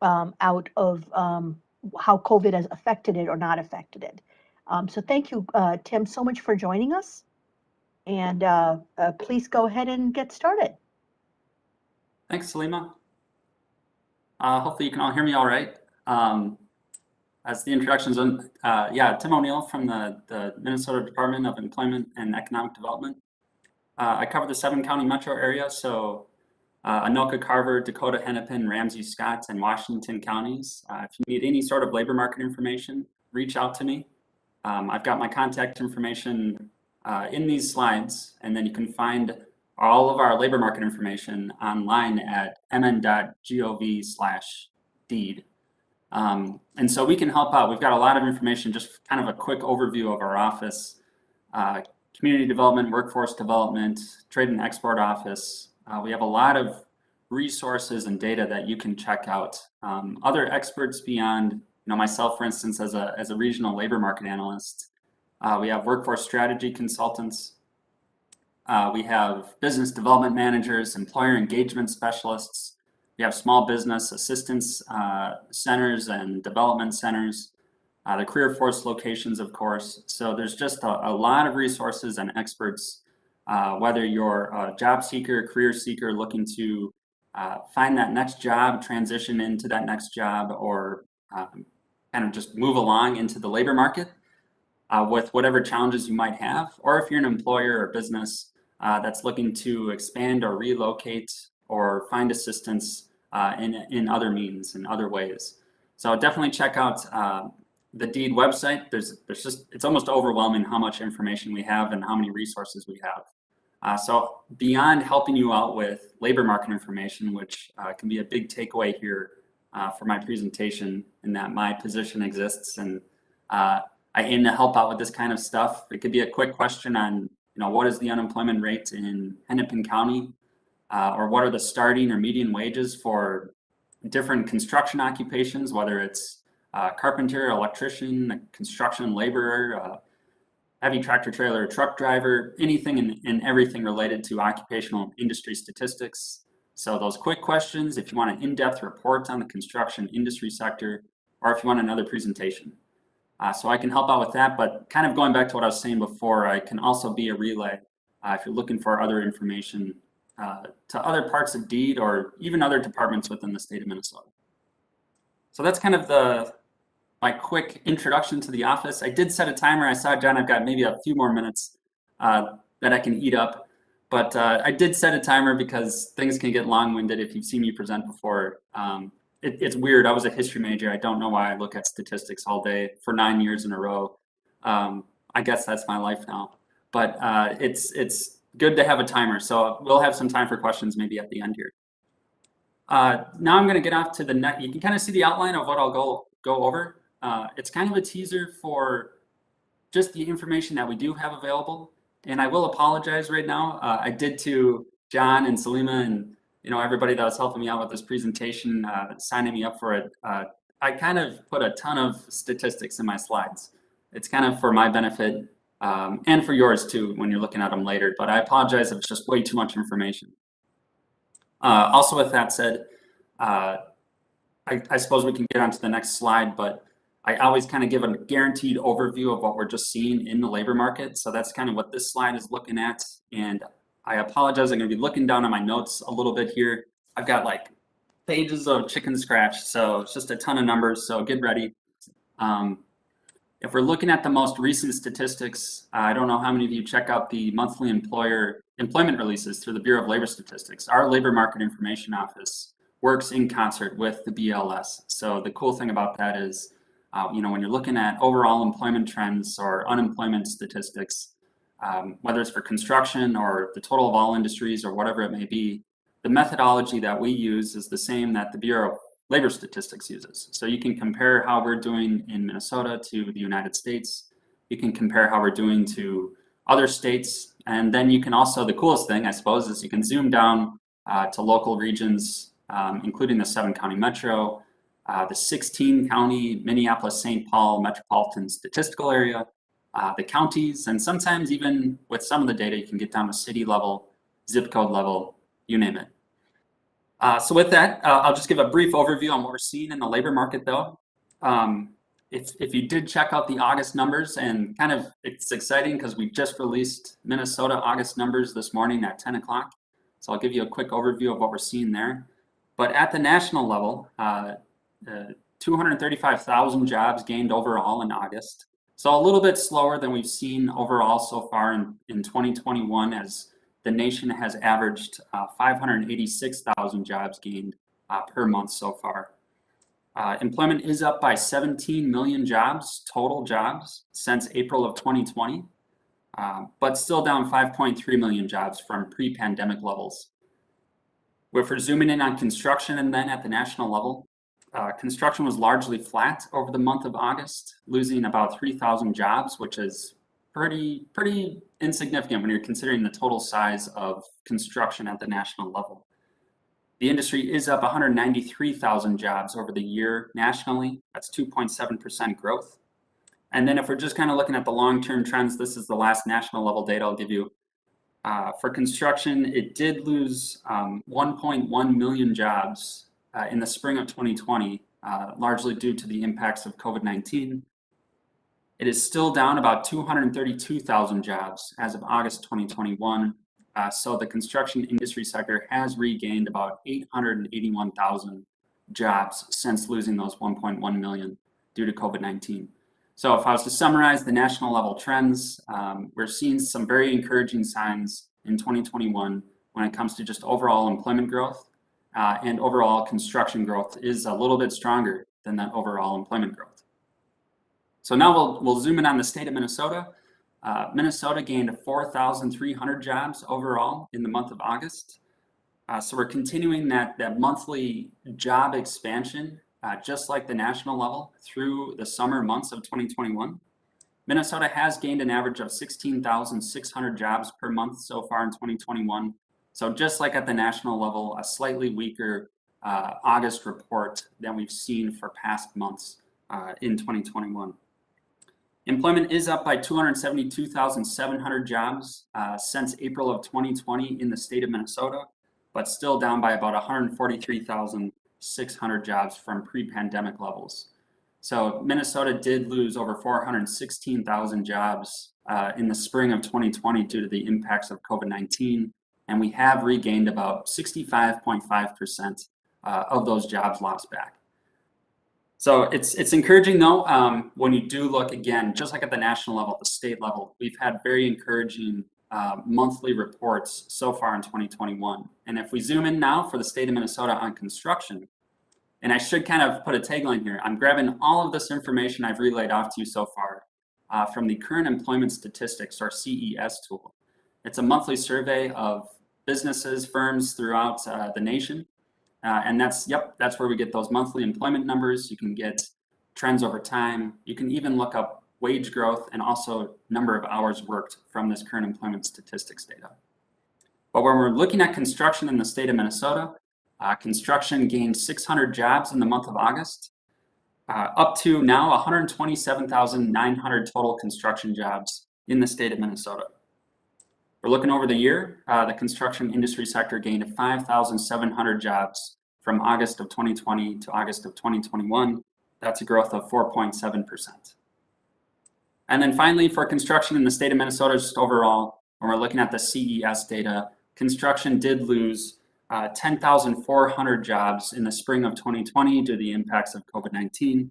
out of how COVID has affected it or not affected it. So thank you, Tim, so much for joining us. And please go ahead and get started. Thanks, Salima. Hopefully you can all hear me all right. As the introductions on, yeah, Tim O'Neill from the Minnesota Department of Employment and Economic Development. I cover the 7-county metro area, so Anoka, Carver, Dakota, Hennepin, Ramsey, Scott, and Washington counties. If you need any sort of labor market information, reach out to me. I've got my contact information in these slides, and then you can find all of our labor market information online at mn.gov/deed. And so we can help out. We've got a lot of information, just kind of a quick overview of our office, community development, workforce development, trade and export office. We have a lot of resources and data that you can check out. Other experts beyond, myself, for instance, as a regional labor market analyst. We have workforce strategy consultants. We have business development managers, employer engagement specialists. We have small business assistance centers and development centers. The career force locations, of course. So there's just a lot of resources and experts, whether you're a job seeker, career seeker looking to find that next job, transition into that next job, or kind of just move along into the labor market with whatever challenges you might have, or if you're an employer or business that's looking to expand or relocate or find assistance in other means, in other ways. So definitely check out the DEED website. It's almost overwhelming how much information we have and how many resources we have. So beyond helping you out with labor market information, which can be a big takeaway here for my presentation, in that my position exists and I aim to help out with this kind of stuff. It could be a quick question on, what is the unemployment rate in Hennepin County, or what are the starting or median wages for different construction occupations, whether it's carpenter, electrician, construction laborer, heavy tractor trailer, truck driver, anything and everything related to occupational industry statistics. So those quick questions, if you want an in-depth report on the construction industry sector, or if you want another presentation. So I can help out with that, but kind of going back to what I was saying before, I can also be a relay if you're looking for other information to other parts of DEED or even other departments within the state of Minnesota. So that's kind of my quick introduction to the office. I did set a timer. I saw, John, I've got maybe a few more minutes that I can eat up, but I did set a timer because things can get long-winded if you've seen me present before. It's weird. I was a history major. I don't know why I look at statistics all day for 9 years in a row. I guess that's my life now. But it's good to have a timer. So we'll have some time for questions maybe at the end here. Now I'm going to get off to the next. You can kind of see the outline of what I'll go over. It's kind of a teaser for just the information that we do have available. And I will apologize right now. I did to John and Salima and everybody that was helping me out with this presentation, signing me up for it. I kind of put a ton of statistics in my slides. It's kind of for my benefit and for yours too when you're looking at them later, but I apologize if it's just way too much information. Also with that said, I suppose we can get on to the next slide, but I always kind of give a guaranteed overview of what we're just seeing in the labor market. So that's kind of what this slide is looking at. And I apologize, I'm gonna be looking down on my notes a little bit here. I've got like pages of chicken scratch, so it's just a ton of numbers, so get ready. If we're looking at the most recent statistics, I don't know how many of you check out the monthly employment releases through the Bureau of Labor Statistics. Our Labor Market Information Office works in concert with the BLS. So the cool thing about that is, when you're looking at overall employment trends or unemployment statistics, whether it's for construction or the total of all industries or whatever it may be, the methodology that we use is the same that the Bureau of Labor Statistics uses. So you can compare how we're doing in Minnesota to the United States. You can compare how we're doing to other states. And then you can also, the coolest thing, I suppose, is you can zoom down to local regions, including the 7-county metro, the 16-county Minneapolis-St. Paul metropolitan statistical area, the counties, and sometimes even with some of the data, you can get down to city level, zip code level, you name it. So with that, I'll just give a brief overview on what we're seeing in the labor market though. If you did check out the August numbers, and kind of it's exciting because we just released Minnesota August numbers this morning at 10 o'clock. So I'll give you a quick overview of what we're seeing there. But at the national level, 235,000 jobs gained overall in August. So a little bit slower than we've seen overall so far in 2021, as the nation has averaged 586,000 jobs gained per month so far. Employment is up by 17 million jobs, total jobs, since April of 2020, but still down 5.3 million jobs from pre-pandemic levels. If we're zooming in on construction and then at the national level, construction was largely flat over the month of August, losing about 3,000 jobs, which is pretty insignificant when you're considering the total size of construction at the national level. The industry is up 193,000 jobs over the year nationally. That's 2.7% growth. And then if we're just kind of looking at the long-term trends, this is the last national level data I'll give you. For construction, it did lose 1.1 million jobs in the spring of 2020, largely due to the impacts of COVID-19. It is still down about 232,000 jobs as of August 2021. So the construction industry sector has regained about 881,000 jobs since losing those 1.1 million due to COVID-19. So if I was to summarize the national level trends, we're seeing some very encouraging signs in 2021 when it comes to just overall employment growth, and overall construction growth is a little bit stronger than that overall employment growth. So now we'll zoom in on the state of Minnesota. Minnesota gained 4,300 jobs overall in the month of August. So we're continuing that monthly job expansion, just like the national level, through the summer months of 2021. Minnesota has gained an average of 16,600 jobs per month so far in 2021. So just like at the national level, a slightly weaker August report than we've seen for past months in 2021. Employment is up by 272,700 jobs since April of 2020 in the state of Minnesota, but still down by about 143,600 jobs from pre-pandemic levels. So Minnesota did lose over 416,000 jobs in the spring of 2020 due to the impacts of COVID-19, and we have regained about 65.5% of those jobs lost back. So it's encouraging though, when you do look again, just like at the national level, the state level, we've had very encouraging monthly reports so far in 2021. And if we zoom in now for the state of Minnesota on construction, and I should kind of put a tagline here, I'm grabbing all of this information I've relayed off to you so far from the Current Employment Statistics, or CES tool. It's a monthly survey of businesses, firms throughout the nation. And that's where we get those monthly employment numbers. You can get trends over time. You can even look up wage growth and also number of hours worked from this current employment statistics data. But when we're looking at construction in the state of Minnesota, construction gained 600 jobs in the month of August, up to now 127,900 total construction jobs in the state of Minnesota. We're looking over the year, the construction industry sector gained 5,700 jobs from August of 2020 to August of 2021. That's a growth of 4.7%. And then finally, for construction in the state of Minnesota, just overall, when we're looking at the CES data, construction did lose 10,400 jobs in the spring of 2020 due to the impacts of COVID-19,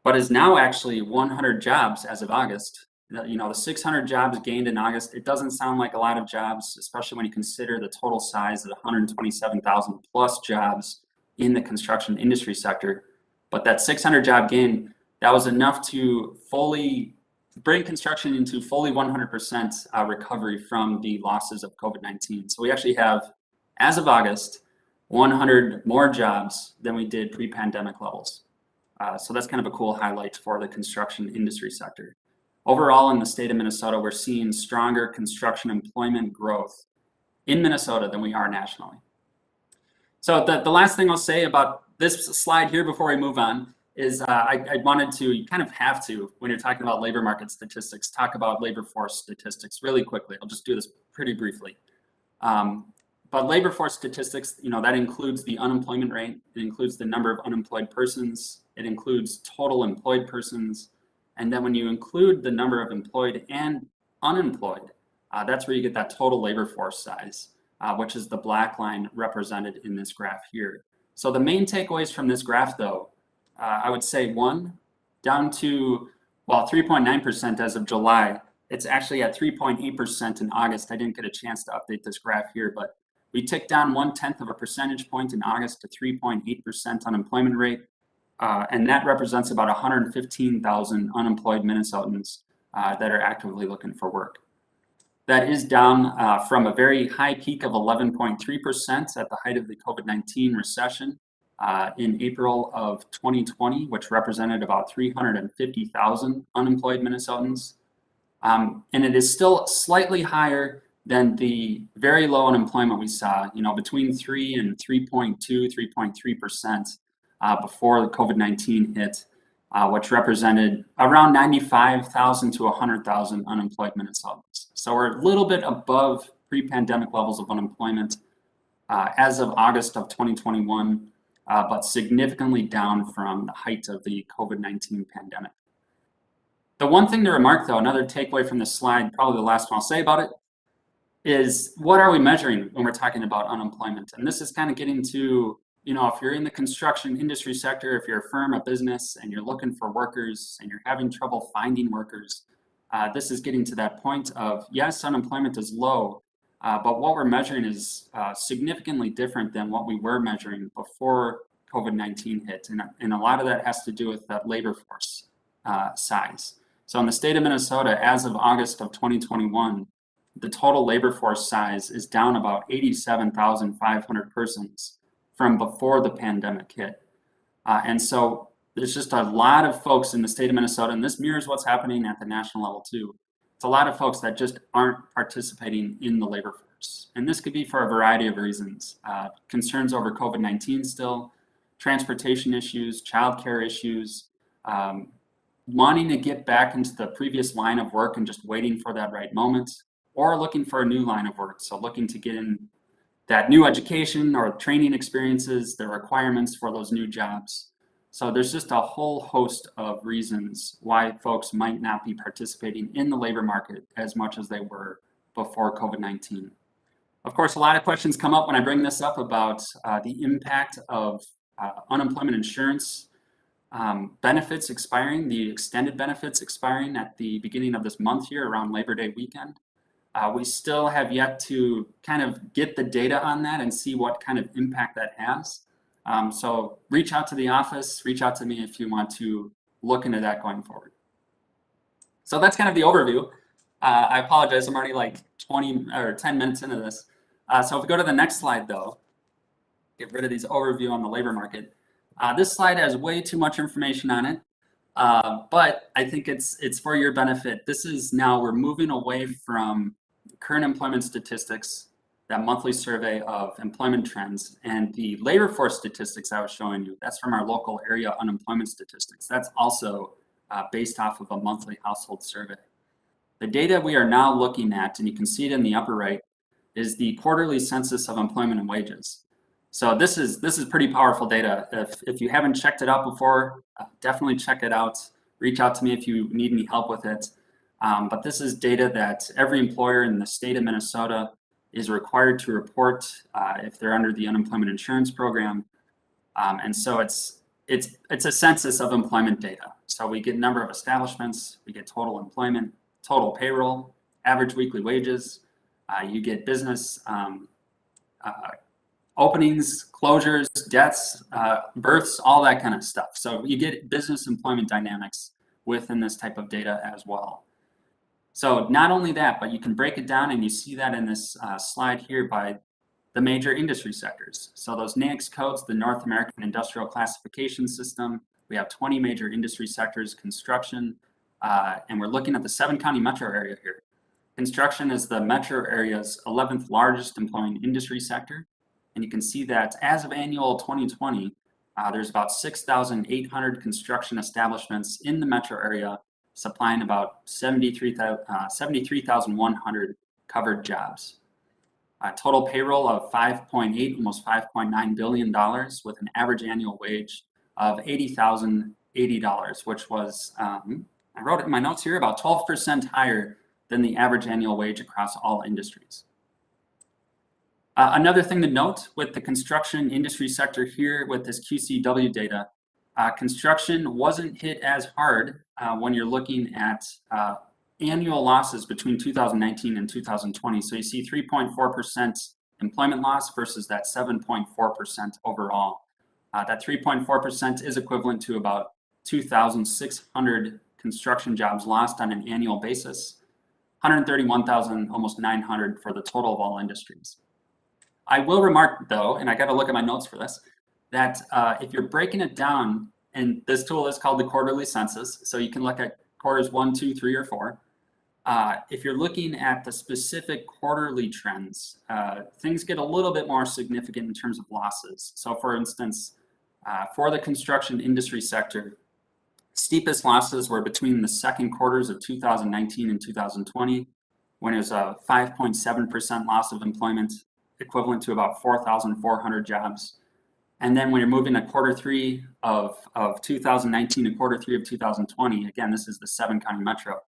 but is now actually 100 jobs as of August. You know, the 600 jobs gained in August, it doesn't sound like a lot of jobs, especially when you consider the total size of the 127,000 plus jobs in the construction industry sector. But that 600 job gain, that was enough to fully bring construction into fully 100% recovery from the losses of COVID-19. So we actually have, as of August, 100 more jobs than we did pre-pandemic levels. So that's kind of a cool highlight for the construction industry sector. Overall, in the state of Minnesota, we're seeing stronger construction employment growth in Minnesota than we are nationally. So the last thing I'll say about this slide here before we move on is I wanted to, you kind of have to, when you're talking about labor market statistics, talk about labor force statistics really quickly. I'll just do this pretty briefly. But labor force statistics, you know, that includes the unemployment rate, it includes the number of unemployed persons, it includes total employed persons, and then when you include the number of employed and unemployed, that's where you get that total labor force size, which is the black line represented in this graph here. So the main takeaways from this graph, though, I would say one, down to, well, 3.9% as of July. It's actually at 3.8% in August. I didn't get a chance to update this graph here, but we ticked down 1/10 of a percentage point in August to 3.8% unemployment rate. And that represents about 115,000 unemployed Minnesotans that are actively looking for work. That is down from a very high peak of 11.3% at the height of the COVID-19 recession in April of 2020, which represented about 350,000 unemployed Minnesotans. And it is still slightly higher than the very low unemployment we saw, you know, between 3 and 3.2, 3.3% before the COVID-19 hit, which represented around 95,000 to 100,000 unemployed Minnesotans. So we're a little bit above pre-pandemic levels of unemployment as of August of 2021, but significantly down from the height of the COVID-19 pandemic. The one thing to remark, though, another takeaway from this slide, probably the last one I'll say about it, is what are we measuring when we're talking about unemployment? And this is kind of getting to, you know, if you're in the construction industry sector, if you're a firm, a business, and you're looking for workers and you're having trouble finding workers, this is getting to that point of, yes, unemployment is low, but what we're measuring is significantly different than what we were measuring before COVID-19 hit. And a lot of that has to do with that labor force size. So in the state of Minnesota, as of August of 2021, the total labor force size is down about 87,500 persons from before the pandemic hit. And so there's just a lot of folks in the state of Minnesota, and this mirrors what's happening at the national level too. It's a lot of folks that just aren't participating in the labor force. And this could be for a variety of reasons. Concerns over COVID-19 still, transportation issues, childcare issues, wanting to get back into the previous line of work and just waiting for that right moment, or looking for a new line of work. So looking to get in that new education or training experiences, the requirements for those new jobs. So there's just a whole host of reasons why folks might not be participating in the labor market as much as they were before COVID-19. Of course, a lot of questions come up when I bring this up about the impact of unemployment insurance benefits expiring, the extended benefits expiring at the beginning of this month here around Labor Day weekend. We still have yet to kind of get the data on that and see what kind of impact that has. So reach out to the office, reach out to me if you want to look into that going forward. So that's kind of the overview. I apologize, I'm already like 20 or 10 minutes into this. So if we go to the next slide though, get rid of these overview on the labor market. This slide has way too much information on it, but I think it's for your benefit. This is now, we're moving away from current employment statistics, that monthly survey of employment trends, and the labor force statistics I was showing you. That's from our local area unemployment statistics. That's also based off of a monthly household survey. The data we are now looking at, and you can see it in the upper right, is the quarterly census of employment and wages. So this is pretty powerful data. If you haven't checked it out before, definitely check it out. Reach out to me if you need any help with it. But this is data that every employer in the state of Minnesota is required to report if they're under the unemployment insurance program. And so it's a census of employment data. So we get number of establishments, we get total employment, total payroll, average weekly wages, you get business openings, closures, deaths, births, all that kind of stuff. So you get business employment dynamics within this type of data as well. So not only that, but you can break it down, and you see that in this slide here by the major industry sectors. So those NAICS codes, the North American Industrial Classification System, we have 20 major industry sectors, construction, and we're looking at the 7-county metro area here. Construction is the metro area's 11th largest employing industry sector. And you can see that as of annual 2020, there's about 6,800 construction establishments in the metro area, supplying about 73,100 covered jobs. Total payroll of $5.8, almost $5.9 billion, with an average annual wage of $80,080, which was, I wrote it in my notes here, about 12% higher than the average annual wage across all industries. Another thing to note with the construction industry sector here with this QCW data, construction wasn't hit as hard when you're looking at annual losses between 2019 and 2020. So you see 3.4% employment loss versus that 7.4% overall. That 3.4% is equivalent to about 2,600 construction jobs lost on an annual basis, 131,000, almost 900 for the total of all industries. I will remark though, and I got to look at my notes for this, that if you're breaking it down, and this tool is called the quarterly census, so you can look at quarters 1, 2, 3, or 4. If you're looking at the specific quarterly trends, things get a little bit more significant in terms of losses. So for instance, for the construction industry sector, steepest losses were between the second quarters of 2019 and 2020, when it was a 5.7% loss of employment, equivalent to about 4,400 jobs. And then when you're moving to quarter 3 of 2019 and quarter 3 of 2020, again, this is the 7-county metro,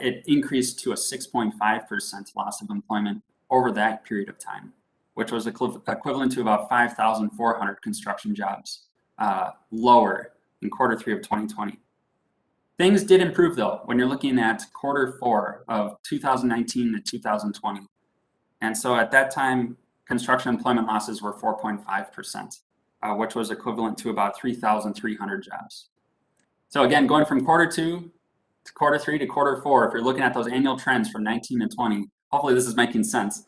it increased to a 6.5% loss of employment over that period of time, which was equivalent to about 5,400 construction jobs lower in quarter 3 of 2020. Things did improve though when you're looking at quarter 4 of 2019 to 2020. And so at that time, construction employment losses were 4.5%, which was equivalent to about 3,300 jobs. So again, going from quarter 2 to quarter 3 to quarter 4, if you're looking at those annual trends from 19 and 20, hopefully this is making sense.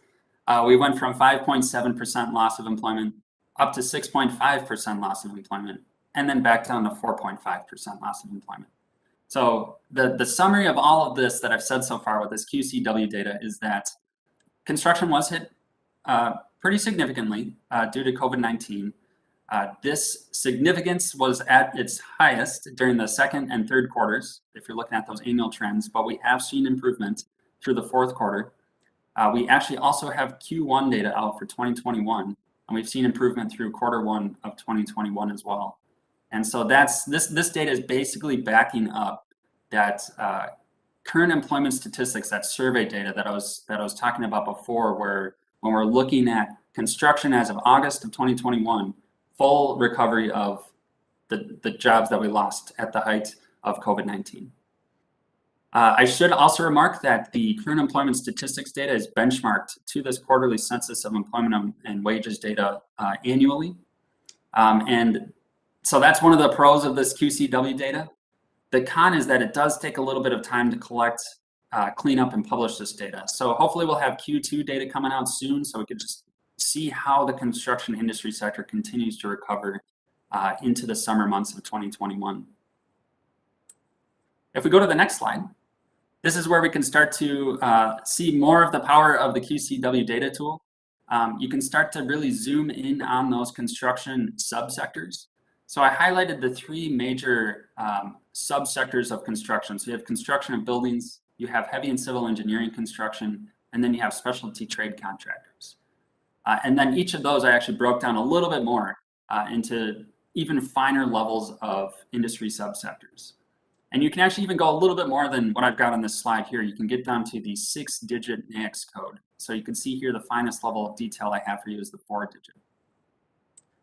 We went from 5.7% loss of employment up to 6.5% loss of employment, and then back down to 4.5% loss of employment. So the summary of all of this that I've said so far with this QCW data is that construction was hit pretty significantly due to COVID-19. This significance was at its highest during the second and third quarters, if you're looking at those annual trends, but we have seen improvement through the fourth quarter. We actually also have Q1 data out for 2021, and we've seen improvement through quarter 1 of 2021 as well. And so this data is basically backing up that current employment statistics, that survey data that I was talking about before, where when we're looking at construction as of August of 2021, full recovery of the jobs that we lost at the height of COVID-19. I should also remark that the current employment statistics data is benchmarked to this quarterly census of employment and wages data annually. And so that's one of the pros of this QCW data. The con is that it does take a little bit of time to collect, clean up, and publish this data. So hopefully we'll have Q2 data coming out soon so we can just see how the construction industry sector continues to recover into the summer months of 2021. If we go to the next slide, this is where we can start to see more of the power of the QCW data tool. You can start to really zoom in on those construction subsectors. So I highlighted the 3 major subsectors of construction. So you have construction of buildings, you have heavy and civil engineering construction, and then you have specialty trade contractors. And then each of those I actually broke down a little bit more into even finer levels of industry subsectors. And you can actually even go a little bit more than what I've got on this slide here. You can get down to the 6-digit NAICS code. So you can see here the finest level of detail I have for you is the 4-digit.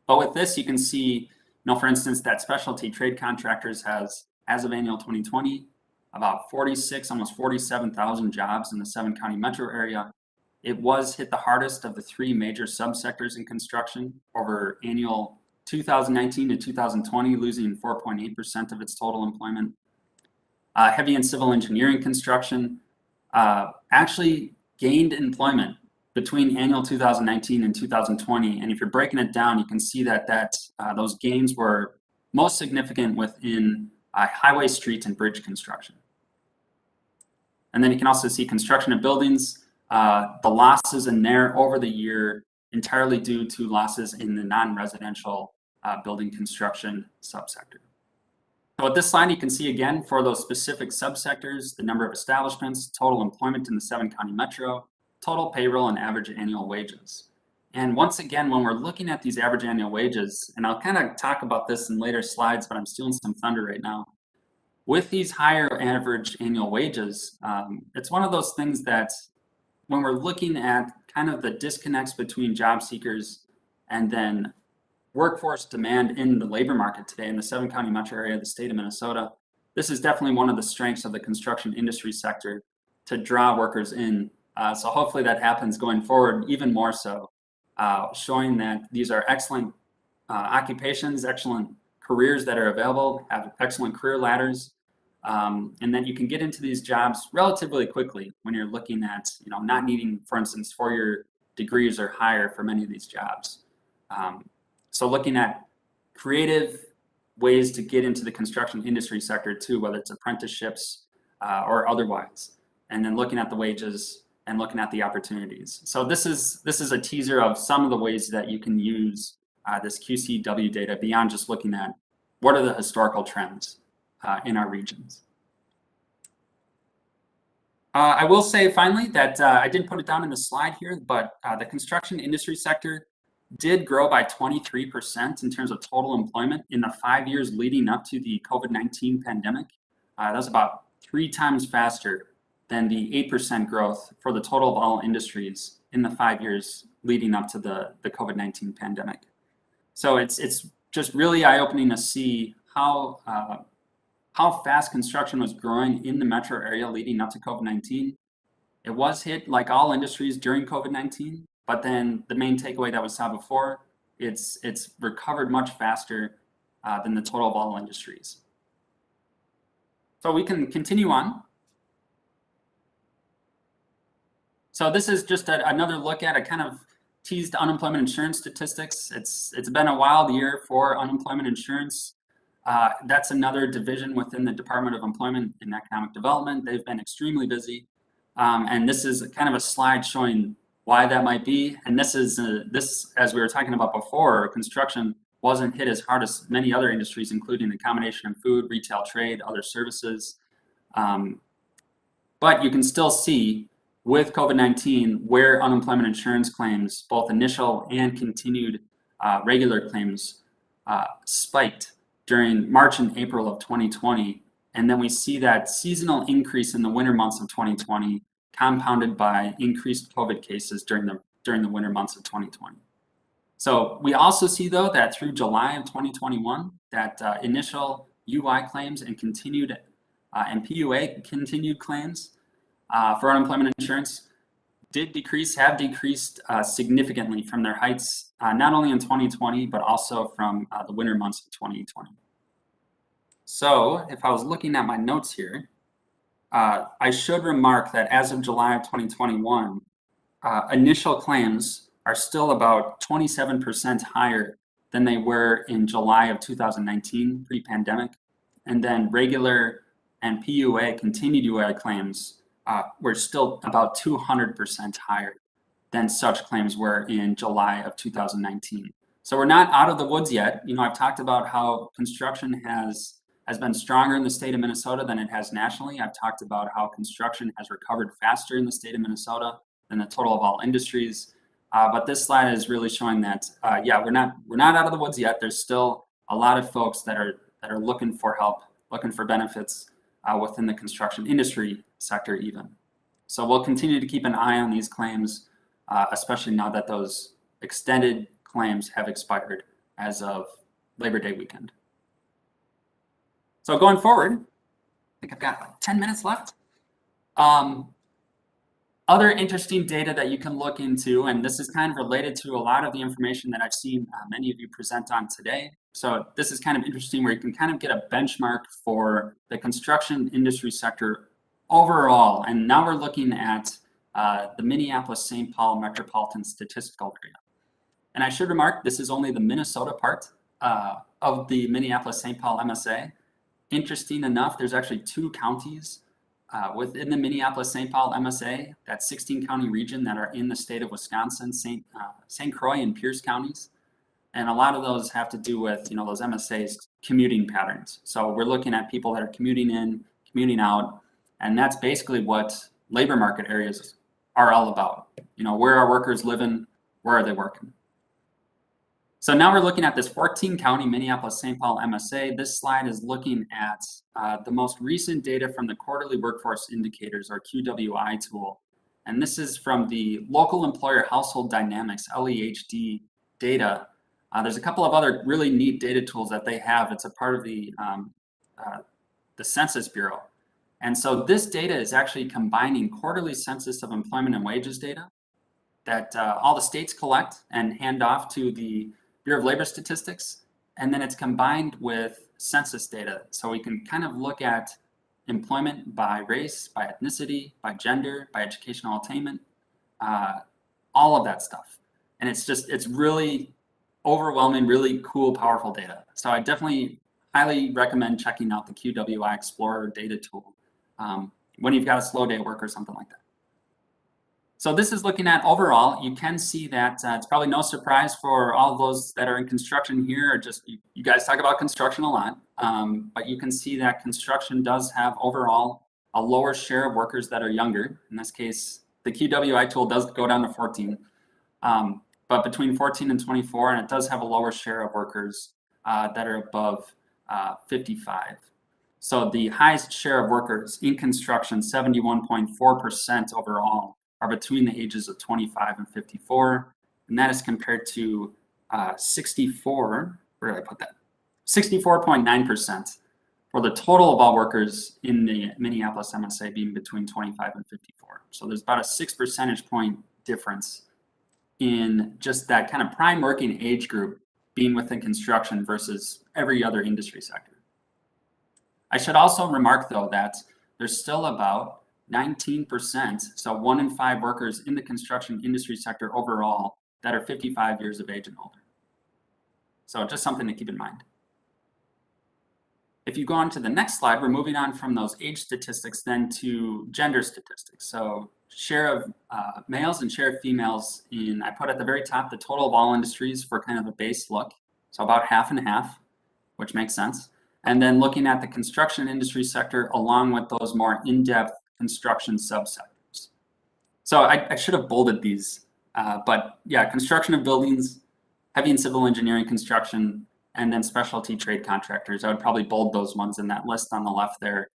But with this, you can see, for instance, that specialty trade contractors has, as of annual 2020, about 46, almost 47,000 jobs in the 7-county metro area. It was hit the hardest of the 3 major subsectors in construction over annual 2019 to 2020, losing 4.8% of its total employment. Heavy and civil engineering construction actually gained employment between annual 2019 and 2020. And if you're breaking it down, you can see that those gains were most significant within highway, street, and bridge construction. And then you can also see construction of buildings, the losses in there over the year entirely due to losses in the non-residential building construction subsector. So with this slide, you can see again for those specific subsectors, the number of establishments, total employment in the 7-county metro, total payroll, and average annual wages. And once again, when we're looking at these average annual wages, and I'll kind of talk about this in later slides, but I'm stealing some thunder right now. With these higher average annual wages, it's one of those things that when we're looking at kind of the disconnects between job seekers and then workforce demand in the labor market today in the 7-county metro area of the state of Minnesota, this is definitely one of the strengths of the construction industry sector to draw workers in. So hopefully that happens going forward even more so, showing that these are excellent occupations, excellent careers that are available, have excellent career ladders, and that you can get into these jobs relatively quickly when you're looking at, not needing, for instance, 4-year degrees or higher for many of these jobs. So looking at creative ways to get into the construction industry sector too, whether it's apprenticeships or otherwise, and then looking at the wages and looking at the opportunities. So this is a teaser of some of the ways that you can use this QCW data beyond just looking at what are the historical trends in our regions. I will say finally that I didn't put it down in the slide here, but the construction industry sector did grow by 23% in terms of total employment in the 5 years leading up to the COVID-19 pandemic. That was about 3 times faster than the 8% growth for the total of all industries in the 5 years leading up to the COVID-19 pandemic. So it's just really eye-opening to see how fast construction was growing in the metro area leading up to COVID-19. It was hit like all industries during COVID-19, but then the main takeaway that we saw before, it's recovered much faster than the total of all industries. So we can continue on. So this is just another look at, I kind of teased unemployment insurance statistics. It's been a wild year for unemployment insurance. That's another division within the Department of Employment and Economic Development. They've been extremely busy. And this is kind of a slide showing why that might be. And this is, as we were talking about before, construction wasn't hit as hard as many other industries, including accommodation and food, retail trade, other services. But you can still see with COVID-19 where unemployment insurance claims, both initial and continued regular claims, spiked during March and April of 2020. And then we see that seasonal increase in the winter months of 2020 compounded by increased COVID cases during the winter months of 2020. So we also see though that through July of 2021, that initial UI claims and continued and PUA continued claims for unemployment insurance have decreased significantly from their heights, not only in 2020, but also from the winter months of 2020. So if I was looking at my notes here, I should remark that as of July of 2021, initial claims are still about 27% higher than they were in July of 2019, pre-pandemic. And then regular and PUA, continued UA claims, were still about 200% higher than such claims were in July of 2019. So we're not out of the woods yet. I've talked about how construction has been stronger in the state of Minnesota than it has nationally. I've talked about how construction has recovered faster in the state of Minnesota than the total of all industries. But this slide is really showing that, yeah, we're not out of the woods yet. There's still a lot of folks that are looking for help, looking for benefits, within the construction industry sector even. So we'll continue to keep an eye on these claims, especially now that those extended claims have expired as of Labor Day weekend. So going forward, I think I've got like 10 minutes left. Other interesting data that you can look into, and this is kind of related to a lot of the information that I've seen many of you present on today. So this is kind of interesting where you can kind of get a benchmark for the construction industry sector overall. And now we're looking at the Minneapolis-St. Paul Metropolitan Statistical Area. And I should remark, this is only the Minnesota part of the Minneapolis-St. Paul MSA. Interesting enough, there's actually 2 counties within the Minneapolis-St. Paul MSA, that 16 county region that are in the state of Wisconsin, St. Croix and Pierce counties. And a lot of those have to do with, you know, those MSAs commuting patterns. So we're looking at people that are commuting in, commuting out, and that's basically what labor market areas are all about. You know, where are workers living? Where are they working? So now we're looking at this 14 county Minneapolis-St. Paul MSA. This slide is looking at the most recent data from the Quarterly Workforce Indicators, or QWI tool. And this is from the Local Employer Household Dynamics, LEHD data. There's a couple of other really neat data tools that they have. It's a part of the Census Bureau. And so this data is actually combining quarterly census of employment and wages data that all the states collect and hand off to the Bureau of Labor Statistics, and then it's combined with census data. So we can kind of look at employment by race, by ethnicity, by gender, by educational attainment, all of that stuff. And it's really overwhelming, really cool, powerful data. So I definitely highly recommend checking out the QWI Explorer data tool when you've got a slow day at work or something like that. So this is looking at overall. You can see that it's probably no surprise for all those that are in construction here, or just you guys talk about construction a lot, but you can see that construction does have overall a lower share of workers that are younger. In this case, the QWI tool does go down to 14, but between 14 and 24, and it does have a lower share of workers that are above 55. So the highest share of workers in construction, 71.4% overall, are between the ages of 25 and 54, and that is compared to 64, where did I put that? 64.9% for the total of all workers in the Minneapolis MSA being between 25 and 54. So there's about a 6 percentage point difference in just that kind of prime working age group being within construction versus every other industry sector. I should also remark though that there's still about 19%, so 1 in 5 workers in the construction industry sector overall that are 55 years of age and older. So just something to keep in mind. If you go on to the next slide, we're moving on from those age statistics then to gender statistics. So share of males and share of females in, I put at the very top the total of all industries for kind of a base look. So about half and half, which makes sense. And then looking at the construction industry sector along with those more in-depth construction subsectors. So I should have bolded these, but yeah, construction of buildings, heavy and civil engineering construction, and then specialty trade contractors. I would probably bold those ones in that list on the left there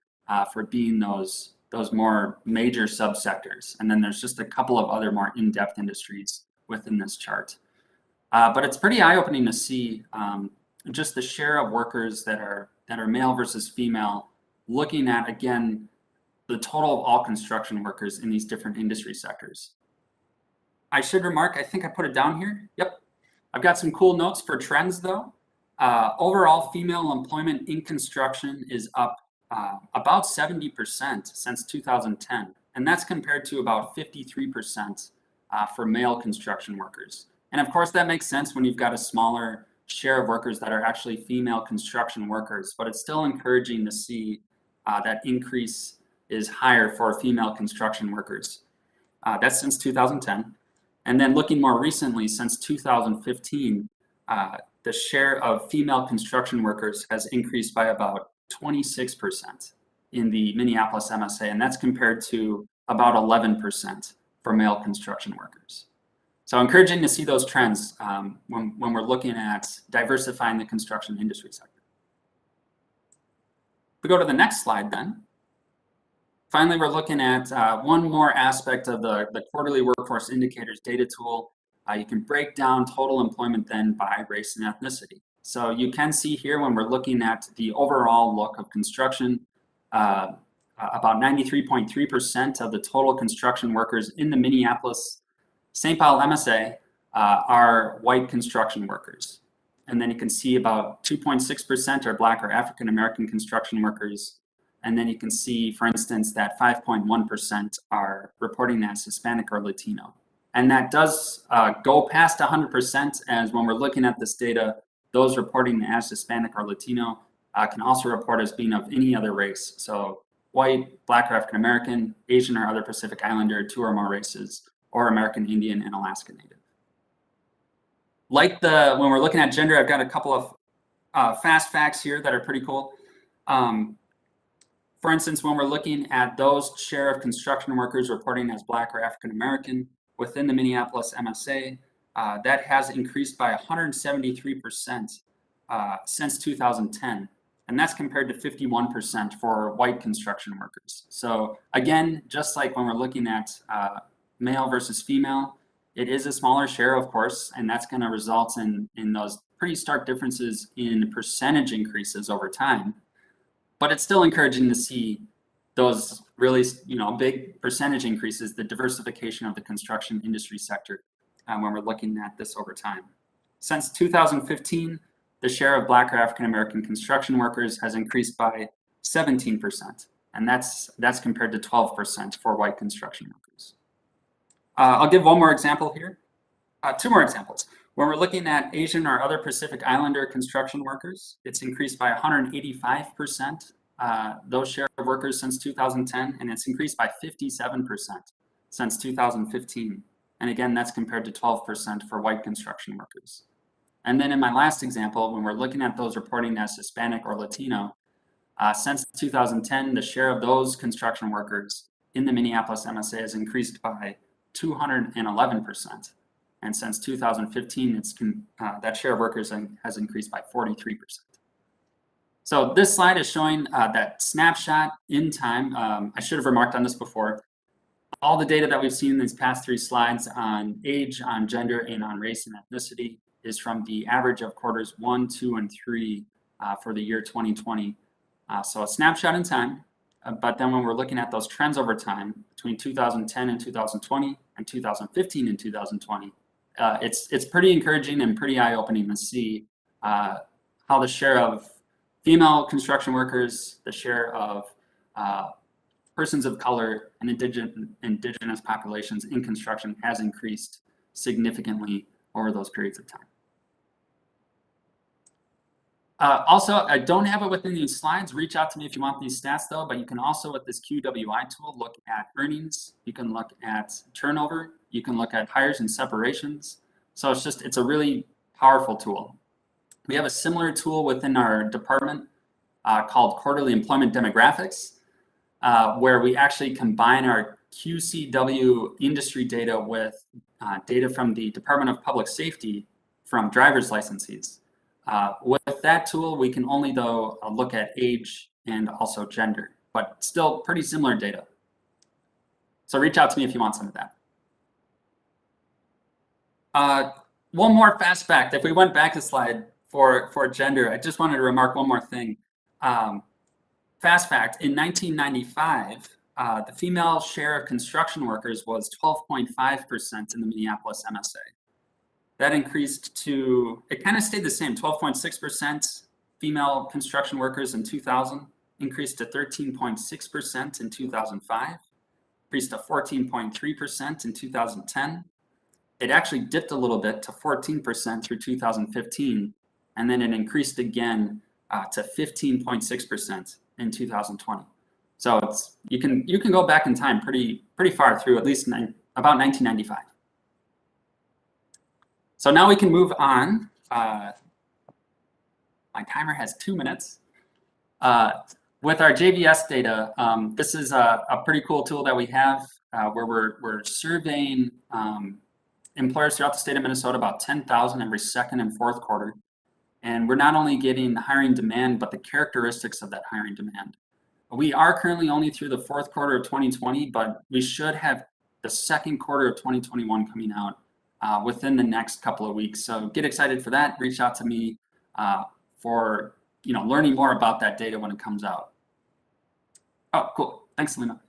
for being those more major subsectors. And then there's just a couple of other more in-depth industries within this chart. But it's pretty eye-opening to see just the share of workers that are male versus female, looking at, again, the total of all construction workers in these different industry sectors. I should remark, I think I put it down here. Yep. I've got some cool notes for trends though. Overall female employment in construction is up about 70% since 2010. And that's compared to about 53% for male construction workers. And of course that makes sense when you've got a smaller share of workers that are actually female construction workers, but it's still encouraging to see that increase is higher for female construction workers. That's since 2010. And then looking more recently, since 2015, the share of female construction workers has increased by about 26% in the Minneapolis MSA, and that's compared to about 11% for male construction workers. So encouraging to see those trends when we're looking at diversifying the construction industry sector. If we go to the next slide then, Finally, we're looking at one more aspect of the quarterly workforce indicators data tool. You can break down total employment then by race and ethnicity. So you can see here when we're looking at the overall look of construction, about 93.3% of the total construction workers in the Minneapolis-St. Paul MSA are white construction workers. And then you can see about 2.6% are Black or African American construction workers. And then you can see, for instance, that 5.1% are reporting as Hispanic or Latino. And that does go past 100%, as when we're looking at this data, those reporting as Hispanic or Latino can also report as being of any other race. So white, Black or African American, Asian or other Pacific Islander, 2 or more races, or American Indian and Alaska Native. Like when we're looking at gender, I've got a couple of fast facts here that are pretty cool. For instance, when we're looking at those share of construction workers reporting as Black or African American within the Minneapolis MSA, that has increased by 173% since 2010. And that's compared to 51% for white construction workers. So again, just like when we're looking at male versus female, it is a smaller share, of course, and that's going to result in those pretty stark differences in percentage increases over time. But it's still encouraging to see those really, big percentage increases, the diversification of the construction industry sector when we're looking at this over time. Since 2015, the share of Black or African American construction workers has increased by 17%, and that's compared to 12% for white construction workers. I'll give one more example here, 2 more examples. When we're looking at Asian or other Pacific Islander construction workers, it's increased by 185%, those share of workers since 2010, and it's increased by 57% since 2015. And again, that's compared to 12% for white construction workers. And then in my last example, when we're looking at those reporting as Hispanic or Latino, since 2010, the share of those construction workers in the Minneapolis MSA has increased by 211%. And since 2015, that share of workers has increased by 43%. So this slide is showing that snapshot in time. I should have remarked on this before. All the data that we've seen in these past 3 slides on age, on gender, and on race and ethnicity is from the average of quarters 1, 2, and 3 for the year 2020. So a snapshot in time. But then when we're looking at those trends over time between 2010 and 2020 and 2015 and 2020, it's pretty encouraging and pretty eye-opening to see how the share of female construction workers, the share of persons of color and indigenous populations in construction has increased significantly over those periods of time. Also, I don't have it within these slides. Reach out to me if you want these stats though, but you can also with this QWI tool look at earnings. You can look at turnover. You can look at hires and separations. So it's a really powerful tool. We have a similar tool within our department called Quarterly Employment Demographics, where we actually combine our QCW industry data with data from the Department of Public Safety from driver's licenses. With that tool, we can only, though, look at age and also gender, but still pretty similar data. So reach out to me if you want some of that. One more fast fact. If we went back a slide for gender, I just wanted to remark one more thing. Fast fact, in 1995, the female share of construction workers was 12.5% in the Minneapolis MSA. That increased to, it kind of stayed the same, 12.6% female construction workers in 2000, increased to 13.6% in 2005, increased to 14.3% in 2010. It actually dipped a little bit to 14% through 2015, and then it increased again to 15.6% in 2020. So you can go back in time pretty far through, at least about 1995. So now we can move on. My timer has 2 minutes. With our JVS data, this is a pretty cool tool that we have where we're surveying employers throughout the state of Minnesota, about 10,000 every second and fourth quarter. And we're not only getting the hiring demand, but the characteristics of that hiring demand. We are currently only through the fourth quarter of 2020, but we should have the second quarter of 2021 coming out within the next couple of weeks. So get excited for that. Reach out to me for learning more about that data when it comes out. Oh, cool. Thanks, Lena.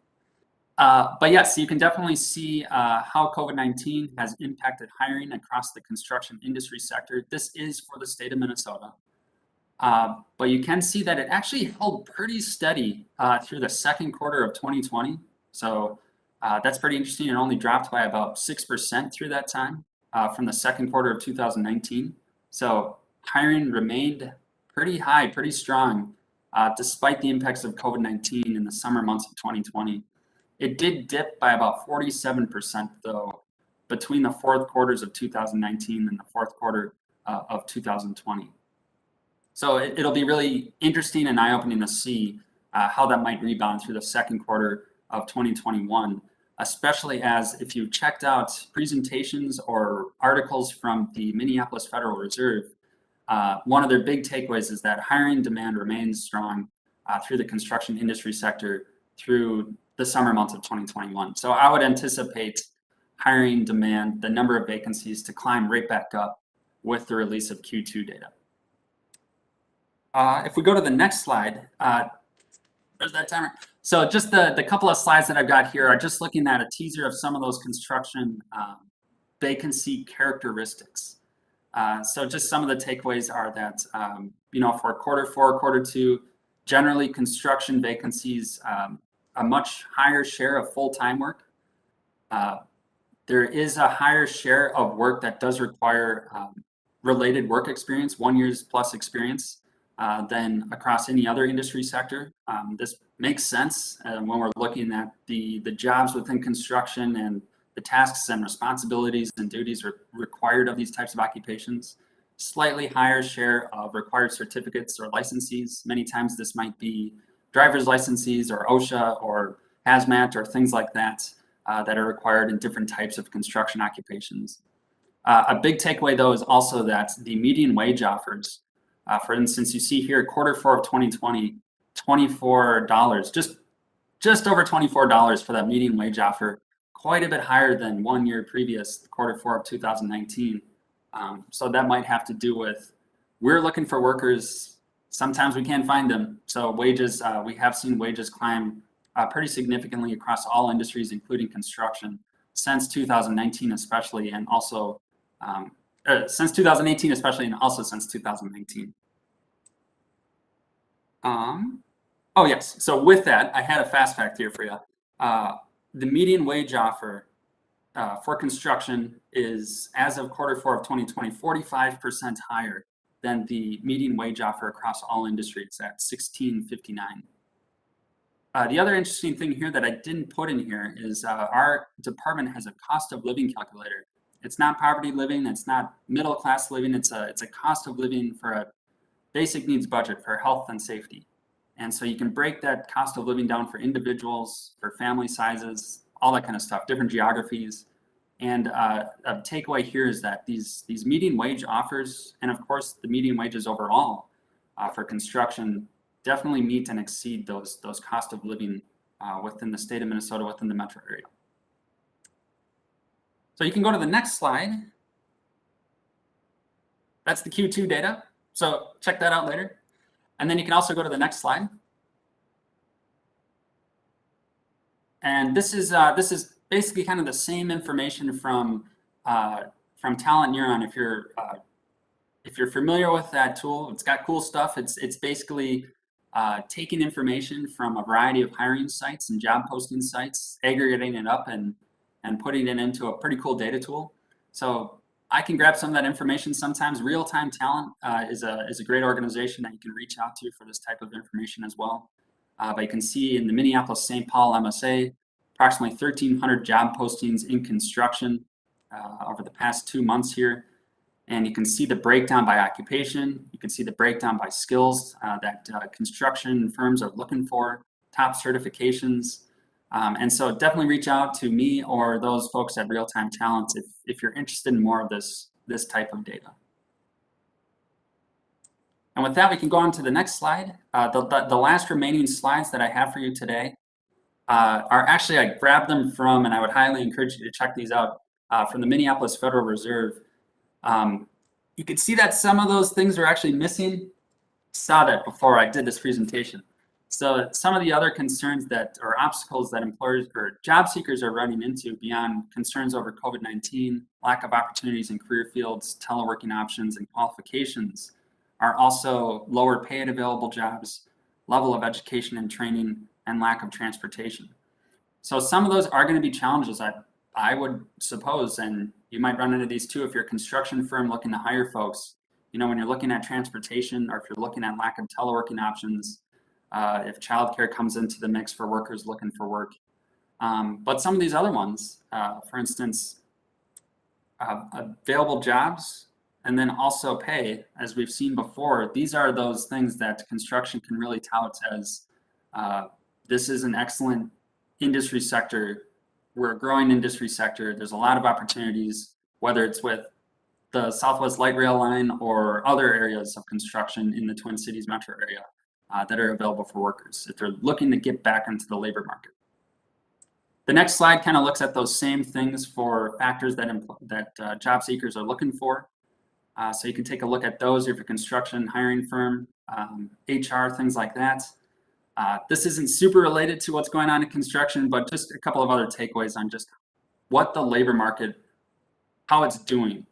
But yes, you can definitely see how COVID-19 has impacted hiring across the construction industry sector. This is for the state of Minnesota. But you can see that it actually held pretty steady through the second quarter of 2020. So that's pretty interesting. It only dropped by about 6% through that time from the second quarter of 2019. So hiring remained pretty high, pretty strong, despite the impacts of COVID-19 in the summer months of 2020. It did dip by about 47% though, between the fourth quarters of 2019 and the fourth quarter of 2020. So it'll be really interesting and eye-opening to see how that might rebound through the second quarter of 2021, especially as if you checked out presentations or articles from the Minneapolis Federal Reserve, one of their big takeaways is that hiring demand remains strong through the construction industry sector through the summer months of 2021. So I would anticipate hiring demand, the number of vacancies, to climb right back up with the release of Q2 data. If we go to the next slide, where's that timer? So just the couple of slides that I've got here are just looking at a teaser of some of those construction vacancy characteristics. So just some of the takeaways are that, for quarter four, quarter two, generally construction vacancies, a much higher share of full-time work. There is a higher share of work that does require related work experience, 1 year's plus experience, than across any other industry sector. This makes sense when we're looking at the jobs within construction and the tasks and responsibilities and duties required of these types of occupations. Slightly higher share of required certificates or licenses. Many times this might be driver's licenses or OSHA or hazmat or things like that that are required in different types of construction occupations. A big takeaway though is also that the median wage offers, for instance, you see here quarter four of 2020, $24, just over $24 for that median wage offer, quite a bit higher than 1 year previous, quarter four of 2019. So that might have to do with, we're looking for workers, sometimes we can't find them. So wages, we have seen wages climb pretty significantly across all industries, including construction, since 2019 especially, and also since 2018 especially, and also since 2019. Oh yes, so with that, I had a fast fact here for you. The median wage offer for construction is, as of quarter four of 2020, 45% higher than the median wage offer across all industries at $16.59. The other interesting thing here that I didn't put in here is our department has a cost of living calculator. It's not poverty living, it's not middle class living, it's a cost of living for a basic needs budget for health and safety. And so you can break that cost of living down for individuals, for family sizes, all that kind of stuff, different geographies. And a takeaway here is that these median wage offers, and of course the median wages overall for construction, definitely meet and exceed those cost of living within the state of Minnesota, within the metro area. So you can go to the next slide. That's the Q2 data. So check that out later. And then you can also go to the next slide. And this is basically kind of the same information from Talent Neuron. If you're familiar with that tool, it's got cool stuff. It's basically taking information from a variety of hiring sites and job posting sites, aggregating it up and putting it into a pretty cool data tool. So I can grab some of that information sometimes. Real-Time Talent is a great organization that you can reach out to for this type of information as well. But you can see in the Minneapolis-St. Paul MSA, approximately 1,300 job postings in construction over the past 2 months here. And you can see the breakdown by occupation. You can see the breakdown by skills that construction firms are looking for, top certifications. And so definitely reach out to me or those folks at Real-Time Talent if you're interested in more of this type of data. And with that, we can go on to the next slide. The last remaining slides that I have for you today are actually, I grabbed them from, and I would highly encourage you to check these out, from the Minneapolis Federal Reserve. You can see that some of those things are actually missing. Saw that before I did this presentation. So some of the other concerns that, or obstacles that employers or job seekers are running into beyond concerns over COVID-19, lack of opportunities in career fields, teleworking options, and qualifications are also lower pay at available jobs, level of education and training, and lack of transportation. So some of those are going to be challenges, I would suppose, and you might run into these too if you're a construction firm looking to hire folks. You know, when you're looking at transportation, or if you're looking at lack of teleworking options, if childcare comes into the mix for workers looking for work. But some of these other ones, for instance, available jobs, and then also pay, as we've seen before, these are those things that construction can really tout as this is an excellent industry sector. We're a growing industry sector. There's a lot of opportunities, whether it's with the Southwest Light Rail line or other areas of construction in the Twin Cities metro area that are available for workers if they're looking to get back into the labor market. The next slide kind of looks at those same things for factors that job seekers are looking for. So you can take a look at those if you're a construction hiring firm, HR, things like that. This isn't super related to what's going on in construction, but just a couple of other takeaways on just what the labor market, how it's doing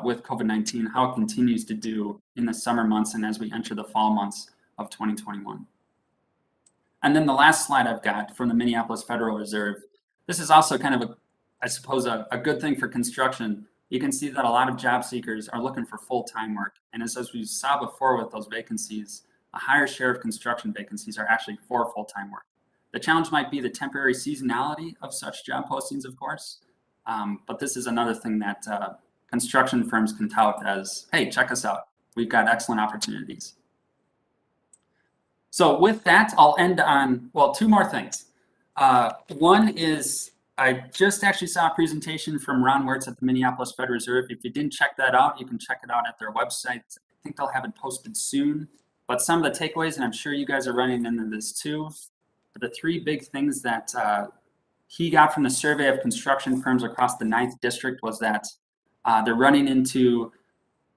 with COVID-19, how it continues to do in the summer months and as we enter the fall months of 2021. And then the last slide I've got from the Minneapolis Federal Reserve. This is also kind of, I suppose, a good thing for construction. You can see that a lot of job seekers are looking for full-time work. And as we saw before with those vacancies, a higher share of construction vacancies are actually for full-time work. The challenge might be the temporary seasonality of such job postings, of course. But this is another thing that construction firms can tout as, hey, check us out. We've got excellent opportunities. So with that, I'll end on, well, two more things. One is I just actually saw a presentation from Ron Wirtz at the Minneapolis Federal Reserve. If you didn't check that out, you can check it out at their website. I think they'll have it posted soon. But some of the takeaways, and I'm sure you guys are running into this too, the three big things that he got from the survey of construction firms across the 9th district was that they're running into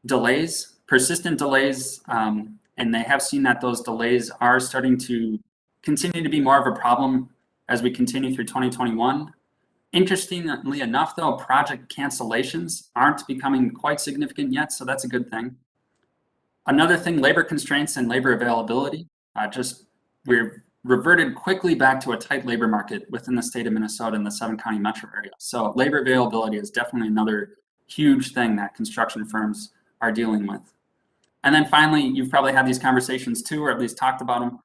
delays, persistent delays, and they have seen that those delays are starting to continue to be more of a problem as we continue through 2021. Interestingly enough, though, project cancellations aren't becoming quite significant yet, so that's a good thing. Another thing, labor constraints and labor availability. We're reverted quickly back to a tight labor market within the state of Minnesota and the 7-county metro area. So labor availability is definitely another huge thing that construction firms are dealing with. And then finally, you've probably had these conversations too, or at least talked about them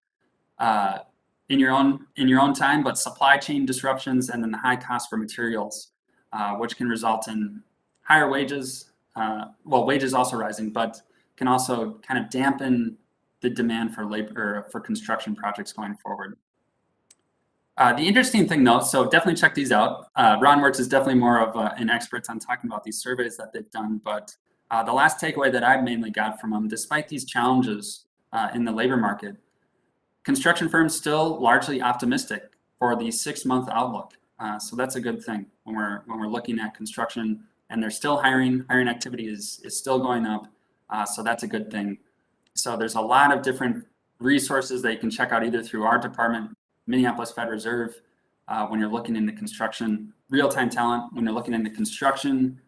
in your own time, but supply chain disruptions and then the high cost for materials, which can result in higher wages. Well, wages also rising, but can also kind of dampen the demand for labor for construction projects going forward. The interesting thing though, so definitely check these out. Ron Wirtz is definitely more of an expert on talking about these surveys that they've done, but the last takeaway that I mainly got from them, despite these challenges in the labor market, construction firms still largely optimistic for the 6-month outlook. So that's a good thing when we're looking at construction, and they're still hiring activity is still going up. So that's a good thing. So there's a lot of different resources that you can check out either through our department, Minneapolis Federal Reserve, when you're looking into construction, real-time talent, when you're looking into construction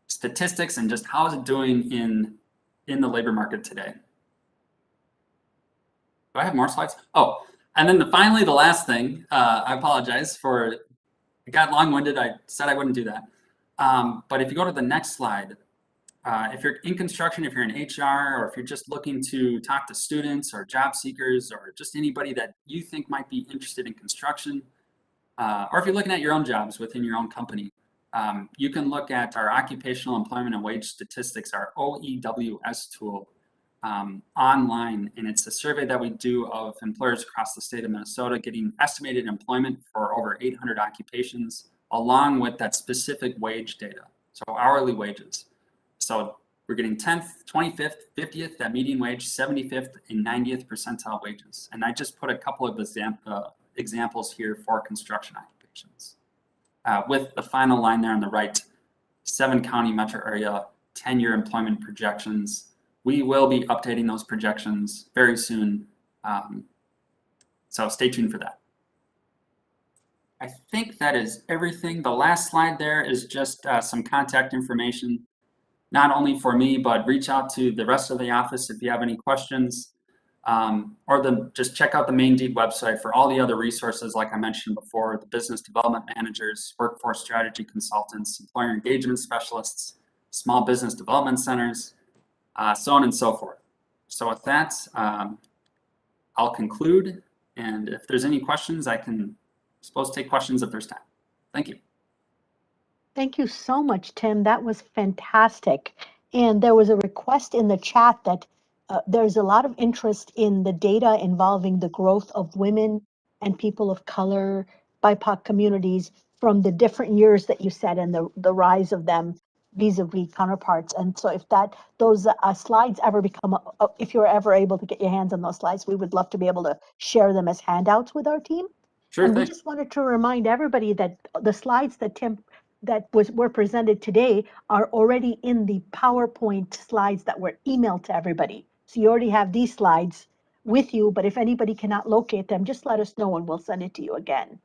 statistics and just how is it doing in the labor market today. Do I have more slides? Oh, and then finally, the last thing, I apologize for, it got long-winded. I said I wouldn't do that. But if you go to the next slide, if you're in construction, if you're in HR, or if you're just looking to talk to students or job seekers or just anybody that you think might be interested in construction, or if you're looking at your own jobs within your own company, you can look at our occupational employment and wage statistics, our OEWS tool, online, and it's a survey that we do of employers across the state of Minnesota getting estimated employment for over 800 occupations, along with that specific wage data, so hourly wages. So We're getting 10th, 25th, 50th at median wage, 75th and 90th percentile wages. And I just put a couple of examples here for construction occupations. With the final line there on the right, 7-county metro area, 10-year employment projections. We will be updating those projections very soon. So stay tuned for that. I think that is everything. The last slide there is just some contact information, not only for me, but reach out to the rest of the office if you have any questions, or just check out the Main Deed website for all the other resources like I mentioned before, the business development managers, workforce strategy consultants, employer engagement specialists, small business development centers, so on and so forth. So with that, I'll conclude, and if there's any questions, I can take questions if there's time. Thank you. Thank you so much, Tim. That was fantastic. And there was a request in the chat that there's a lot of interest in the data involving the growth of women and people of color, BIPOC communities from the different years that you said and the rise of them vis-a-vis counterparts. And so if those slides ever become, if you're ever able to get your hands on those slides, we would love to be able to share them as handouts with our team. Sure and thing. We just wanted to remind everybody that the slides that Tim were presented today are already in the PowerPoint slides that were emailed to everybody. So you already have these slides with you, but if anybody cannot locate them, just let us know and we'll send it to you again.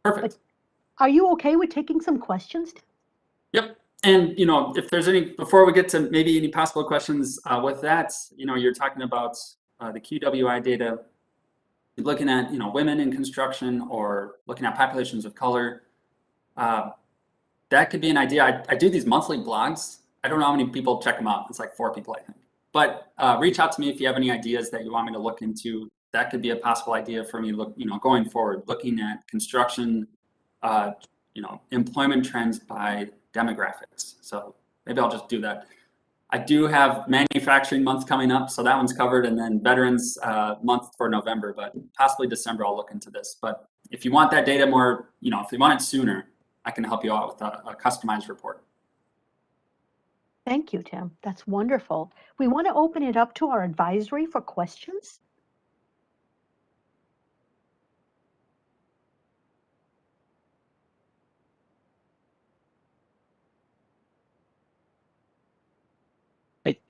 Perfect. But are you okay with taking some questions? Yep. And, if there's any, before we get to maybe any possible questions with that, you're talking about the QWI data, looking at, women in construction or looking at populations of color. That could be an idea. I do these monthly blogs. I don't know how many people check them out. It's like 4 people, I think. But reach out to me if you have any ideas that you want me to look into. That could be a possible idea for me, going forward, looking at construction, employment trends by demographics. So maybe I'll just do that. I do have manufacturing month coming up, so that one's covered, and then veterans month for November, but possibly December I'll look into this. But if you want that data more, if you want it sooner, I can help you out with a customized report. Thank you, Tim. That's wonderful. We want to open it up to our advisory for questions.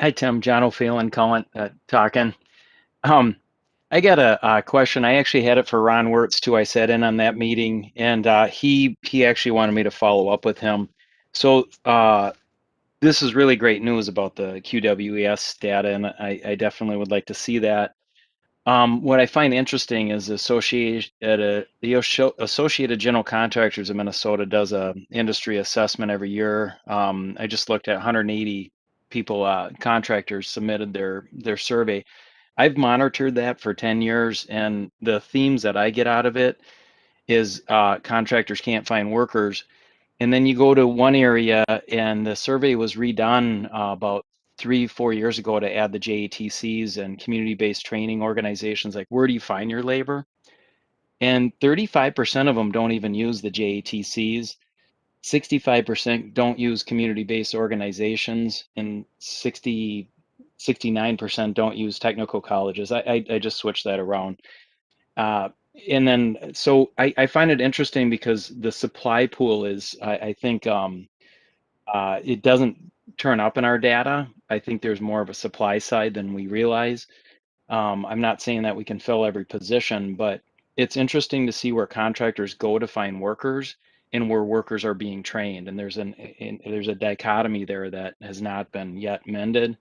Hi, Tim. John O'Phelan calling, talking. I got a question. I actually had it for Ron Wirtz too. I sat in on that meeting, and he actually wanted me to follow up with him. So this is really great news about the QWES data, and I definitely would like to see that. What I find interesting is the Associated General Contractors of Minnesota does a industry assessment every year. I just looked at 180 people, contractors submitted their survey. I've monitored that for 10 years, and the themes that I get out of it is contractors can't find workers. And then you go to one area, and the survey was redone about 3-4 years ago to add the JATCs and community-based training organizations. Like, where do you find your labor? And 35% of them don't even use the JATCs. 65% don't use community-based organizations, and 69% don't use technical colleges. I just switched that around. And then, so I find it interesting because the supply pool is, I think, it doesn't turn up in our data. I think there's more of a supply side than we realize. I'm not saying that we can fill every position, but it's interesting to see where contractors go to find workers and where workers are being trained. And there's a dichotomy there that has not been yet mended.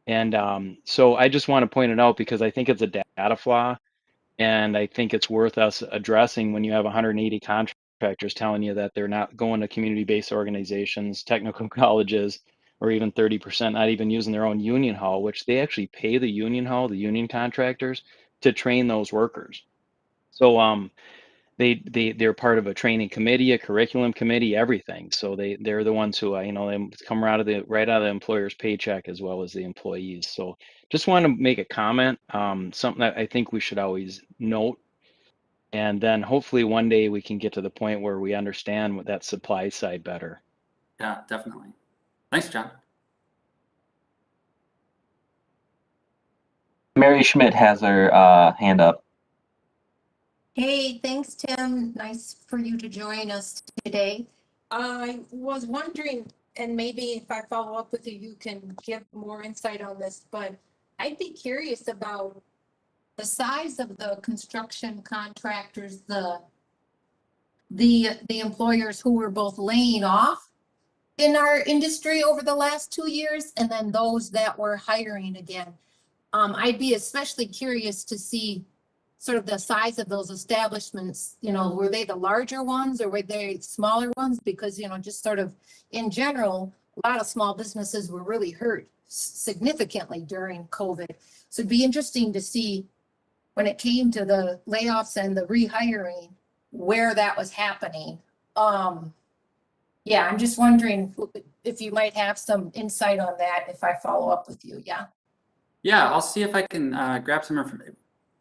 And so I just want to point it out because I think it's a data flaw. And I think it's worth us addressing when you have 180 contractors telling you that they're not going to community-based organizations, technical colleges, or even 30% not even using their own union hall, which they actually pay the union hall, the union contractors, to train those workers. So they're part of a training committee, a curriculum committee, everything. So they're the ones who they come right out of the employer's paycheck as well as the employees. So just want to make a comment, something that I think we should always note, and then hopefully one day we can get to the point where we understand that supply side better. Yeah, definitely. Thanks, John. Mary Schmidt has her hand up. Hey, thanks, Tim. Nice for you to join us today. I was wondering, and maybe if I follow up with you, you can give more insight on this, but I'd be curious about the size of the construction contractors, the employers who were both laying off in our industry over the last 2 years, and then those that were hiring again. I'd be especially curious to see sort of the size of those establishments, were they the larger ones or were they smaller ones? Because, just sort of in general, a lot of small businesses were really hurt significantly during COVID. So it'd be interesting to see when it came to the layoffs and the rehiring, where that was happening. Yeah, I'm just wondering if you might have some insight on that if I follow up with you. Yeah. Yeah, I'll see if I can grab some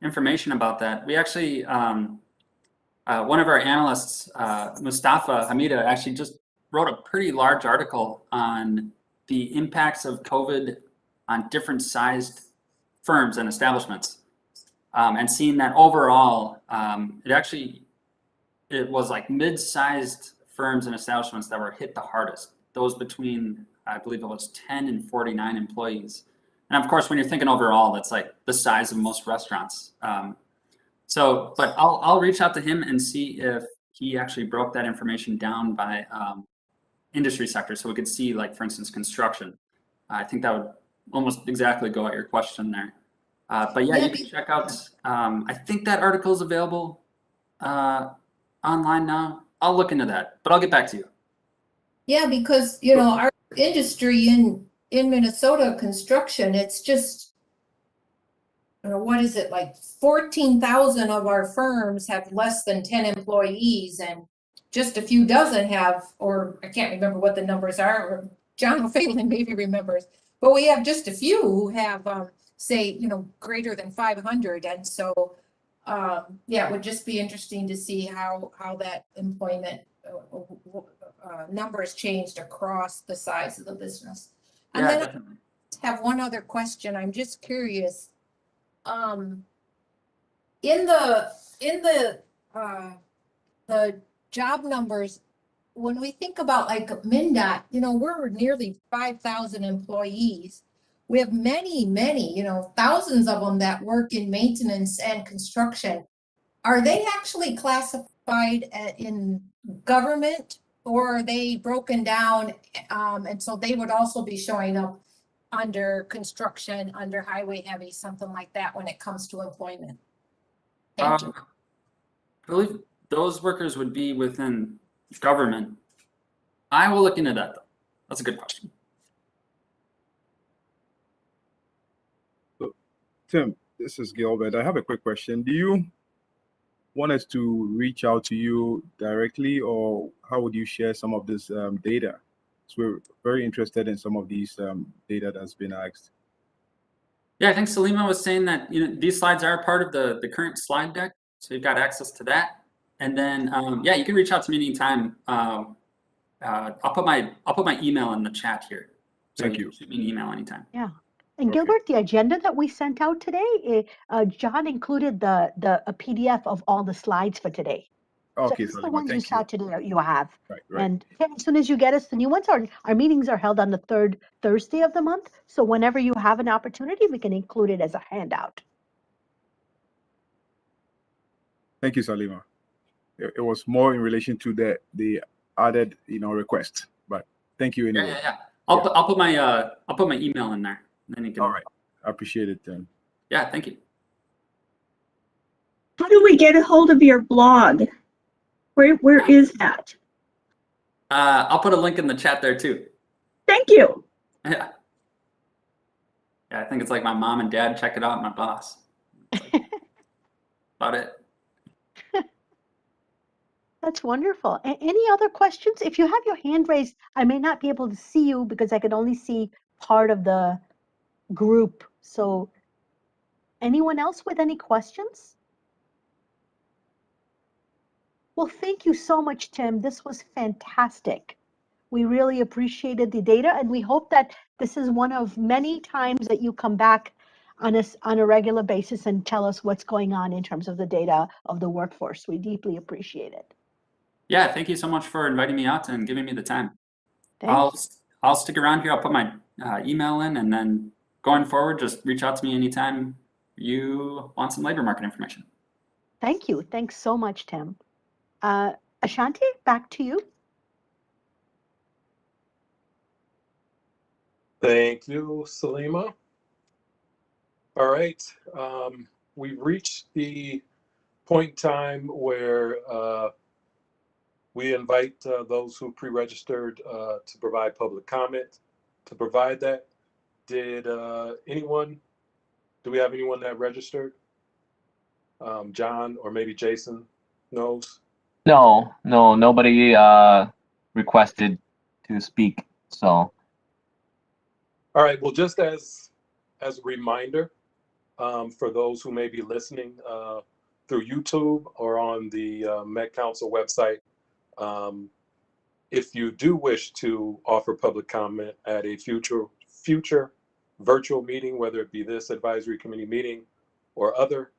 information about that. We actually, one of our analysts, Mustafa Hamida, actually just wrote a pretty large article on the impacts of COVID on different sized firms and establishments. And seeing that overall, it was like mid-sized firms and establishments that were hit the hardest. Those between, I believe it was 10 and 49 employees. And of course, when you're thinking overall, that's like the size of most restaurants. But I'll reach out to him and see if he actually broke that information down by industry sector, so we could see, like, for instance, construction. I think that would almost exactly go at your question there. But yeah, you can check out, I think that article is available online now. I'll look into that, but I'll get back to you. Yeah, because, our industry in Minnesota construction, it's just, what is it, like 14,000 of our firms have less than 10 employees and just a few dozen have, or I can't remember what the numbers are, or John O'Phelan maybe remembers, but we have just a few who have, say, greater than 500. And so, yeah, it would just be interesting to see how that employment numbers changed across the size of the business. And Yeah, then definitely. I have one other question. I'm just curious. In the job numbers, when we think about like MnDOT, we're nearly 5,000 employees. We have many, thousands of them that work in maintenance and construction. Are they actually classified in government, or are they broken down? And so they would also be showing up under construction, under highway heavy, something like that when it comes to employment. Thank you. I believe those workers would be within government. I will look into that, though. That's a good question. Tim, this is Gilbert. I have a quick question. Do you want us to reach out to you directly, or how would you share some of this data? So we're very interested in some of these data that's been asked. Yeah, I think Salima was saying that these slides are part of the current slide deck, so you've got access to that. And then yeah, you can reach out to me anytime. I'll put my email in the chat here. So Thank you. you. Can shoot me an email anytime. Yeah. And Okay. Gilbert, the agenda that we sent out today, John included a PDF of all the slides for today. Okay, So that's the Salima, ones you thank saw you. today you have. Right, right. And Tim, as soon as you get us the new ones, our meetings are held on the third Thursday of the month. So whenever you have an opportunity, we can include it as a handout. Thank you, Salima. It was more in relation to the added request, but thank you anyway. Yeah. I'll put my email in there. Then you can. All right, I appreciate it, Tim. Yeah, thank you. How do we get a hold of your blog? Where is that? I'll put a link in the chat there too. Thank you. Yeah. Yeah, I think it's like my mom and dad check it out, and my boss. About it. That's wonderful. Any other questions? If you have your hand raised, I may not be able to see you because I can only see part of the group. So anyone else with any questions? Well, thank you so much, Tim. This was fantastic. We really appreciated the data, and we hope that this is one of many times that you come back on a regular basis and tell us what's going on in terms of the data of the workforce. We deeply appreciate it. Yeah, thank you so much for inviting me out and giving me the time. Thank I'll stick around here. I'll put my email in, and then going forward, just reach out to me anytime you want some labor market information. Thank you. Thanks so much, Tim. Ashanti, back to you. Thank you, Salima. All right, we've reached the point in time where we invite those who pre-registered to provide public comment. To provide that, do we have anyone that registered? John or maybe Jason knows? No, nobody requested to speak. So, all right, well, just as a reminder, for those who may be listening through YouTube or on the Met Council website, if you do wish to offer public comment at a future virtual meeting, whether it be this advisory committee meeting or other,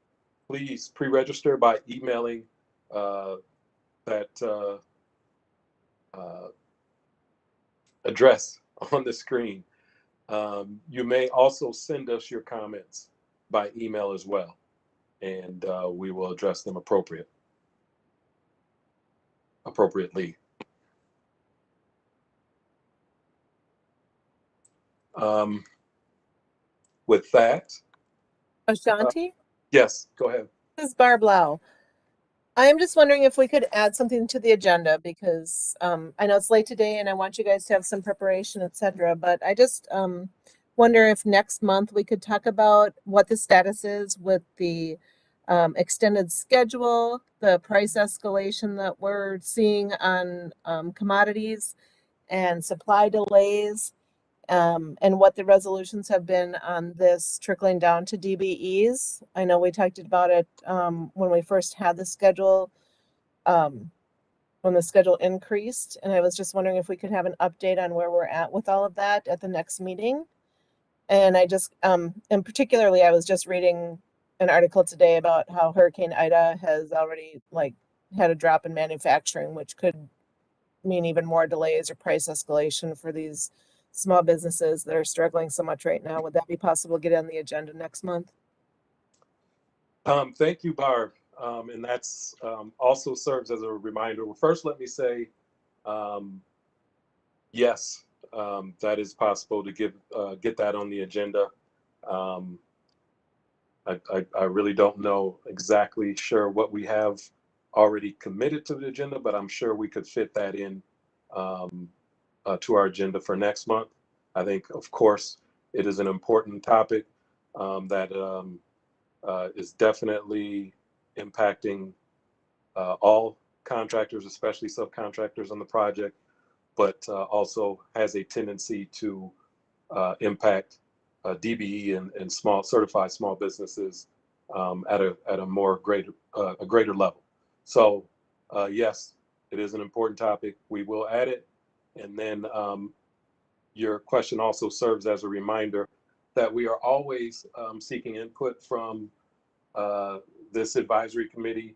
please pre-register by emailing that address on the screen. You may also send us your comments by email as well, and we will address them appropriately. With that, Ashanti? yes, go ahead. This is Barb Lau. I'm just wondering if we could add something to the agenda because I know it's late today and I want you guys to have some preparation, etc. But I just wonder if next month we could talk about what the status is with the extended schedule, the price escalation that we're seeing on commodities and supply delays, and what the resolutions have been on this trickling down to DBEs. I know we talked about it when we first had the schedule, when the schedule increased, and I was just wondering if we could have an update on where we're at with all of that at the next meeting. And I just, and particularly, I was just reading an article today about how Hurricane Ida has already had a drop in manufacturing, which could mean even more delays or price escalation for these small businesses that are struggling so much right now. Would that be possible to get on the agenda next month? Thank you, Barb. And that's also serves as a reminder. Well, first, let me say, yes, that is possible to get that on the agenda. I really don't know exactly sure what we have already committed to the agenda, but I'm sure we could fit that in to our agenda for next month. I think, of course, it is an important topic that is definitely impacting all contractors, especially subcontractors on the project, but also has a tendency to impact DBE and small certified small businesses at a greater level. So yes, it is an important topic. We will add it. And then your question also serves as a reminder that we are always seeking input from this advisory committee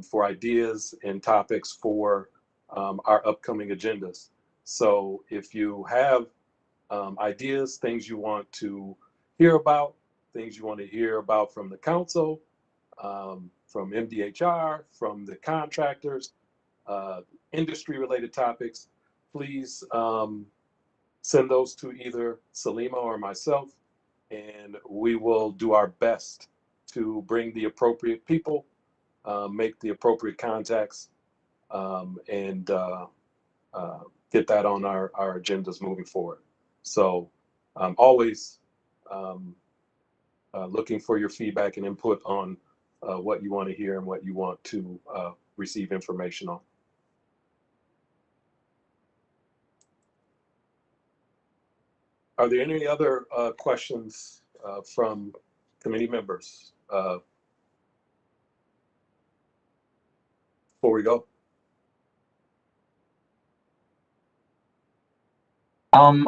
for ideas and topics for our upcoming agendas. So if you have ideas, things you want to hear about, things you want to hear about from the council, from MDHR, from the contractors, industry-related topics, please send those to either Salima or myself, and we will do our best to bring the appropriate people, make the appropriate contacts, and get that on our agendas moving forward. So I'm always looking for your feedback and input on what you want to hear and what you want to receive information on. Are there any other questions from committee members before we go?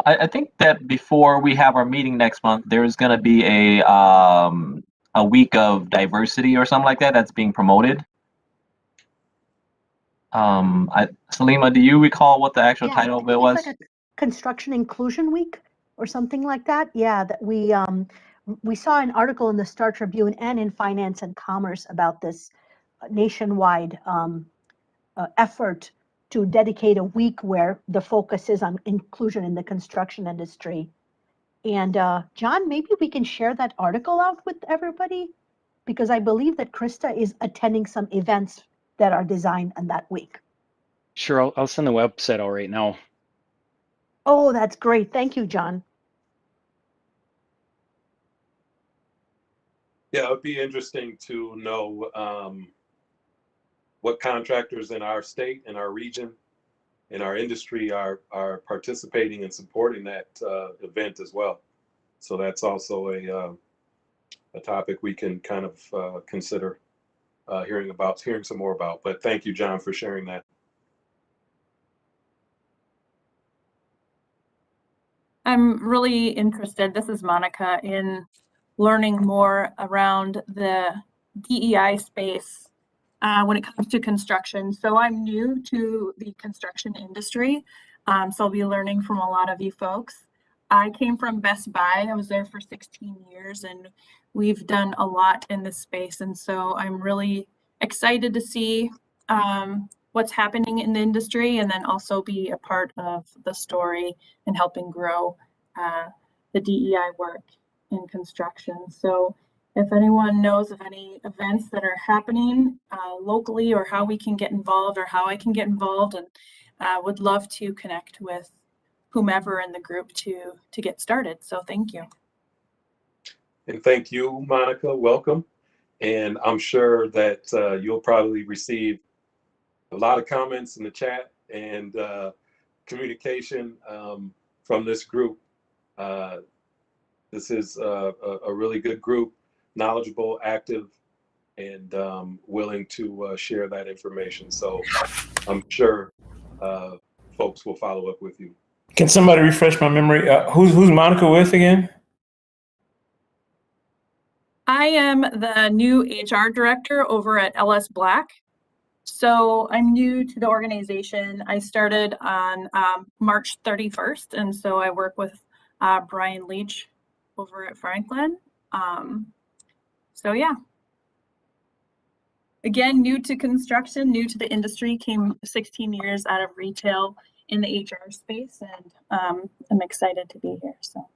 I think that before we have our meeting next month, there's going to be a week of diversity or something like that that's being promoted. Salima, do you recall what the actual Yeah, title I of think it it's was? like a construction inclusion week or something like that. Yeah, that we saw an article in the Star Tribune and in Finance and Commerce about this nationwide effort to dedicate a week where the focus is on inclusion in the construction industry. And John, maybe we can share that article out with everybody, because I believe that Krista is attending some events that are designed on that week. Sure, I'll send the website out right now. Oh, that's great. Thank you, John. Yeah, it would be interesting to know what contractors in our state, in our region, in our industry are participating and supporting that event as well. So that's also a topic we can kind of consider hearing some more about. But thank you, John, for sharing that. I'm really interested, this is Monica, in learning more around the DEI space when it comes to construction. So I'm new to the construction industry, so I'll be learning from a lot of you folks. I came from Best Buy. I was there for 16 years, and we've done a lot in this space. And so I'm really excited to see what's happening in the industry, and then also be a part of the story and helping grow the DEI work in construction. So if anyone knows of any events that are happening locally, or how we can get involved, or how I can get involved, and would love to connect with whomever in the group to get started. So thank you. And thank you, Monica. Welcome. And I'm sure that you'll probably receive a lot of comments in the chat and communication from this group. This is a really good group, knowledgeable, active, and willing to share that information. So I'm sure folks will follow up with you. Can somebody refresh my memory? Who's Monica with again? I am the new HR director over at LS Black. So I'm new to the organization. I started on March 31st, and so I work with Brian Leach over at Franklin. So yeah. Again, new to construction, new to the industry, came 16 years out of retail in the HR space, and I'm excited to be here. So,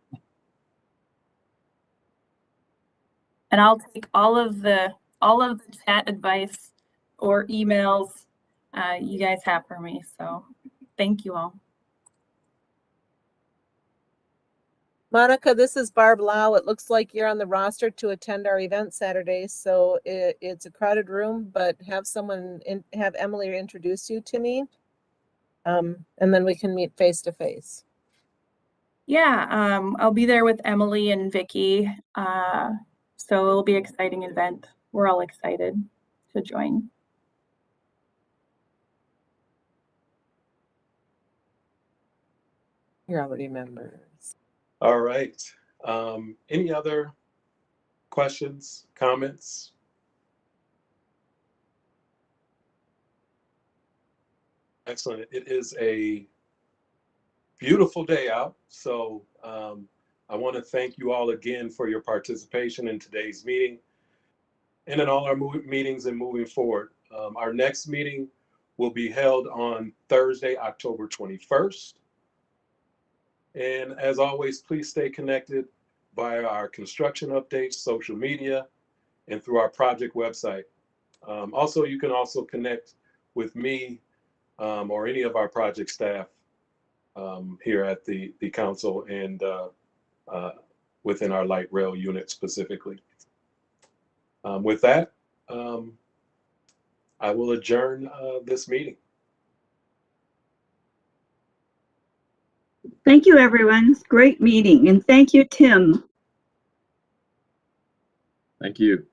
and I'll take all of the chat advice or emails you guys have for me. So thank you all. Monica, this is Barb Lau. It looks like you're on the roster to attend our event Saturday. So it's a crowded room, but have have Emily introduce you to me. And then we can meet face to face. Yeah, I'll be there with Emily and Vicky. So it'll be an exciting event. We're all excited to join. You're already members. All right. Any other questions, comments? Excellent. It is a beautiful day out. So I want to thank you all again for your participation in today's meeting and in all our meetings and moving forward. Our next meeting will be held on Thursday, October 21st. And as always, please stay connected via our construction updates, social media, and through our project website. Also, you can also connect with me or any of our project staff here at the council and within our light rail unit specifically. With that, I will adjourn this meeting. Thank you, everyone. Great meeting. And thank you, Tim. Thank you.